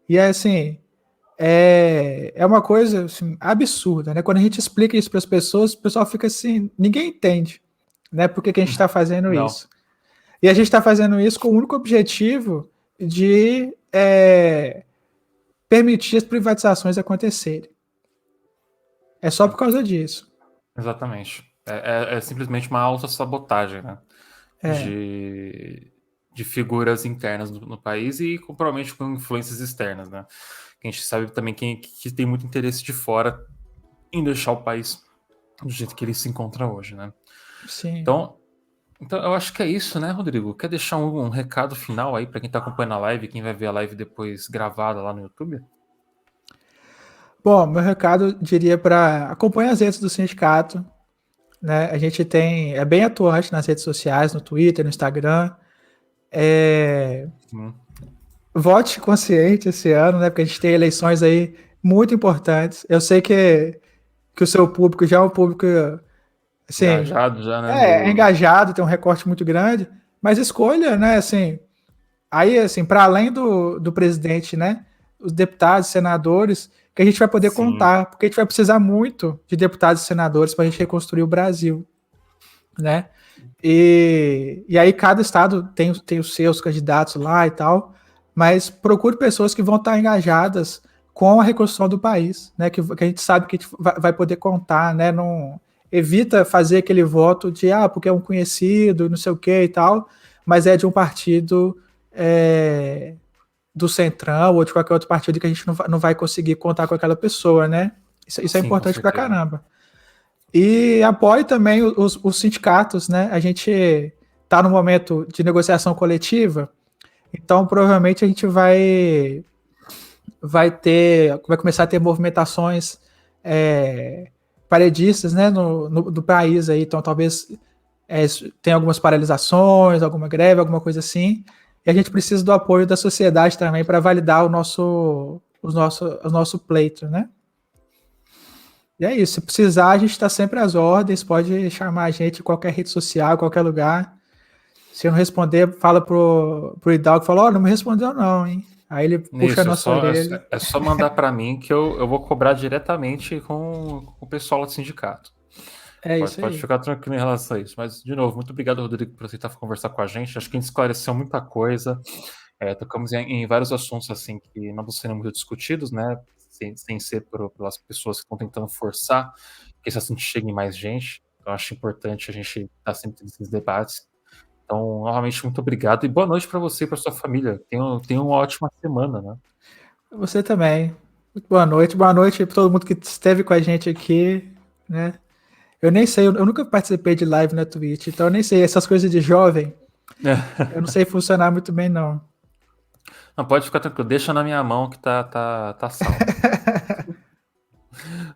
E é assim, é uma coisa assim, absurda, né? Quando a gente explica isso para as pessoas, o pessoal fica assim, ninguém entende, né? Por que a gente está fazendo isso? E a gente está fazendo isso com o único objetivo de permitir as privatizações acontecerem. É só por causa disso. Exatamente. É simplesmente uma autossabotagem, né? De figuras internas no país e provavelmente com influências externas, né? A gente sabe também que tem muito interesse de fora em deixar o país do jeito que ele se encontra hoje, né? Sim. Então eu acho que é isso, né, Rodrigo? Quer deixar um recado final aí para quem tá acompanhando a live, quem vai ver a live depois gravada lá no YouTube? Bom, meu recado diria para acompanhar as redes do sindicato, né? A gente é bem atuante nas redes sociais, no Twitter, no Instagram. Vote consciente esse ano, né? Porque a gente tem eleições aí muito importantes. Eu sei que o seu público já é um público assim, Engajado já, né? engajado, tem um recorte muito grande, mas escolha, né? Assim, aí, assim, para além do presidente, né? Os deputados, senadores, que a gente vai poder contar, porque a gente vai precisar muito de deputados e senadores para a gente reconstruir o Brasil, né? E aí cada estado tem os seus candidatos lá e tal, mas procure pessoas que vão estar engajadas com a reconstrução do país, né? Que a gente sabe que a gente vai poder contar, né? Não evita fazer aquele voto de porque é um conhecido, não sei o que e tal, mas é de um partido do Centrão ou de qualquer outro partido que a gente não vai conseguir contar com aquela pessoa, né? Isso é importante pra caramba. E apoie também os sindicatos, né? A gente está no momento de negociação coletiva, então provavelmente a gente vai começar a ter movimentações paredistas, né, no país aí, então talvez tenha algumas paralisações, alguma greve, alguma coisa assim, e a gente precisa do apoio da sociedade também para validar o nosso pleito, né? E é isso. Se precisar, a gente está sempre às ordens. Pode chamar a gente em qualquer rede social, qualquer lugar. Se eu não responder, fala pro Hidalgo, fala, ó, não me respondeu não, hein? Aí ele puxa a Nisso, nossa orelha. é só mandar para mim que eu vou cobrar diretamente com o pessoal do sindicato. É isso Pode aí. ficar tranquilo em relação a isso. Mas, de novo, muito obrigado, Rodrigo, por aceitar conversar com a gente. Acho que a gente esclareceu muita coisa. Tocamos em vários assuntos assim que não estão sendo muito discutidos, né? Sem ser pelas pessoas que estão tentando forçar que esse assunto chegue em mais gente. Eu acho importante a gente estar sempre nesses debates. Então, novamente, muito obrigado e boa noite para você e para sua família. Tenha uma ótima semana, né? Você também. Muito boa noite para todo mundo que esteve com a gente aqui, né? Eu nem sei, eu nunca participei de live na Twitch, então eu nem sei, essas coisas de jovem, eu não sei funcionar muito bem, não. Não, pode ficar tranquilo, deixa na minha mão que tá salvo.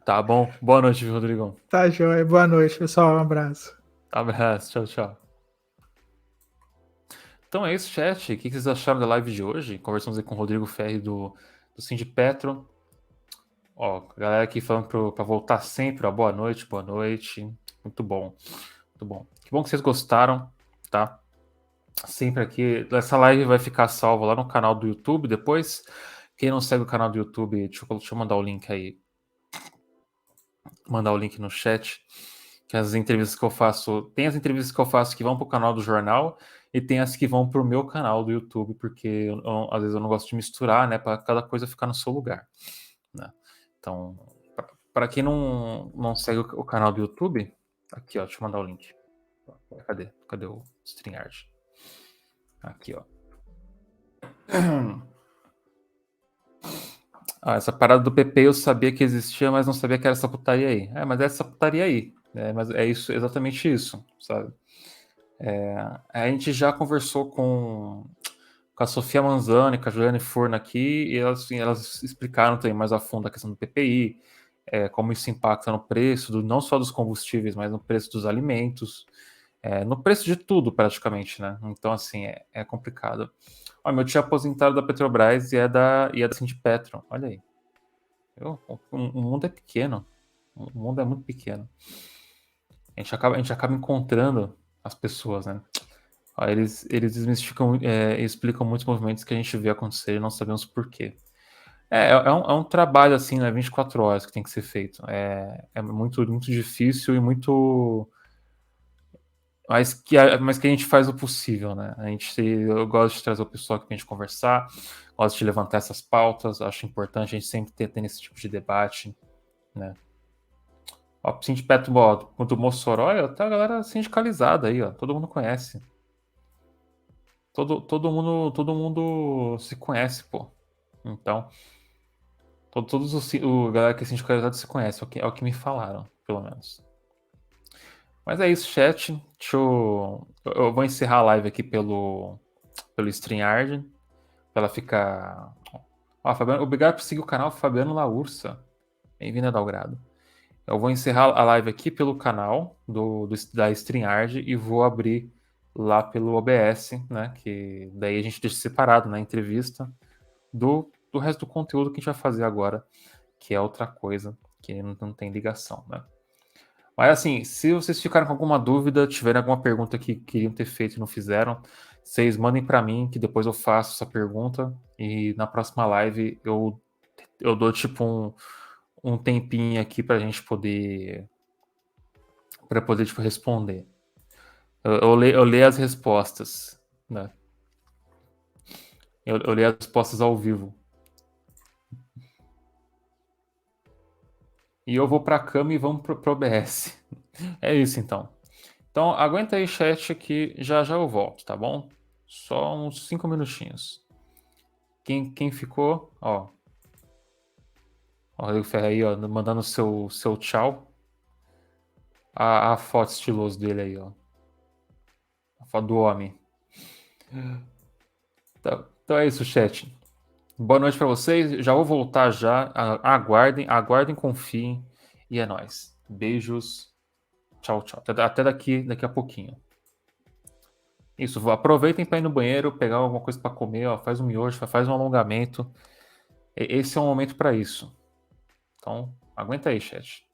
Tá bom? Boa noite, Rodrigão. Tá, joia. Boa noite, pessoal. Um abraço. Abraço, tchau, tchau. Então é isso, chat. O que vocês acharam da live de hoje? Conversamos aí com o Rodrigo Ferri do Sindipetro. Ó, a galera aqui falando pra voltar sempre, ó. Boa noite, boa noite. Muito bom, muito bom. Que bom que vocês gostaram, tá? Sempre aqui. Essa live vai ficar salva lá no canal do YouTube depois. Quem não segue o canal do YouTube, deixa eu mandar o link aí. Mandar o link no chat. Que as entrevistas que eu faço. Tem as entrevistas que eu faço que vão pro canal do jornal e tem as que vão pro meu canal do YouTube, porque às vezes eu não gosto de misturar, né? Para cada coisa ficar no seu lugar, né? Então, para quem não segue o canal do YouTube, aqui, ó, deixa eu mandar o link. Cadê o StreamYard? Aqui, ó. Essa parada do PP eu sabia que existia, mas não sabia que era essa putaria aí. Mas é essa putaria aí. Mas é isso, exatamente isso, sabe? A gente já conversou com a Sofia Manzani, com a Juliane Furno aqui, e elas explicaram também mais a fundo a questão do PPI, como isso impacta no preço, não só dos combustíveis, mas no preço dos alimentos, no preço de tudo praticamente, né? Então, assim, é complicado. Ó, meu tio é aposentado da Petrobras e é da Sindipetro, olha aí. O mundo é pequeno, o mundo é muito pequeno. A gente acaba encontrando as pessoas, né? Ó, eles desmistificam, explicam muitos movimentos que a gente vê acontecer e não sabemos por quê. É um trabalho assim, né? 24 horas que tem que ser feito. É muito, muito difícil e muito. Mas que a gente faz o possível, né? Eu gosto de trazer o pessoal aqui pra gente conversar, gosto de levantar essas pautas, acho importante a gente sempre ter esse tipo de debate, né? Ó, o Sindipetro do Mossoró, tá a galera sindicalizada aí, ó. Todo mundo conhece. Todo mundo se conhece, pô. Então, todos o galera que é sindicalizado se conhece, é o que me falaram, pelo menos. Mas é isso, chat. Eu vou encerrar a live aqui pelo StreamYard, pra ela ficar. Ó, Fabiano, obrigado por seguir o canal Fabiano Laursa. Bem-vindo a Dalgrado. Eu vou encerrar a live aqui pelo canal da StreamYard e vou abrir lá pelo OBS, né? Que daí a gente deixa separado na entrevista do resto do conteúdo que a gente vai fazer agora, que é outra coisa, que não tem ligação, né? Mas assim, se vocês ficaram com alguma dúvida, tiverem alguma pergunta que queriam ter feito e não fizeram, vocês mandem para mim, que depois eu faço essa pergunta e na próxima live eu dou tipo um tempinho aqui pra gente poder tipo, responder. Eu leio as respostas, né? Eu leio as respostas ao vivo. E eu vou pra cama e vamos pro OBS. É isso então. Então aguenta aí, chat, que já eu volto, tá bom? Só uns 5 minutinhos. Quem ficou, ó. O Rodrigo Ferreira aí, ó, mandando seu tchau. A foto estiloso dele aí, ó. A foto do homem. Então é isso, chat. Boa noite para vocês. Já vou voltar já. Aguardem, confiem. E é nóis. Beijos. Tchau, tchau. Até daqui a pouquinho. Isso, aproveitem para ir no banheiro, pegar alguma coisa para comer, ó, faz um miojo, faz um alongamento. Esse é o momento para isso. Então, aguenta aí, chat.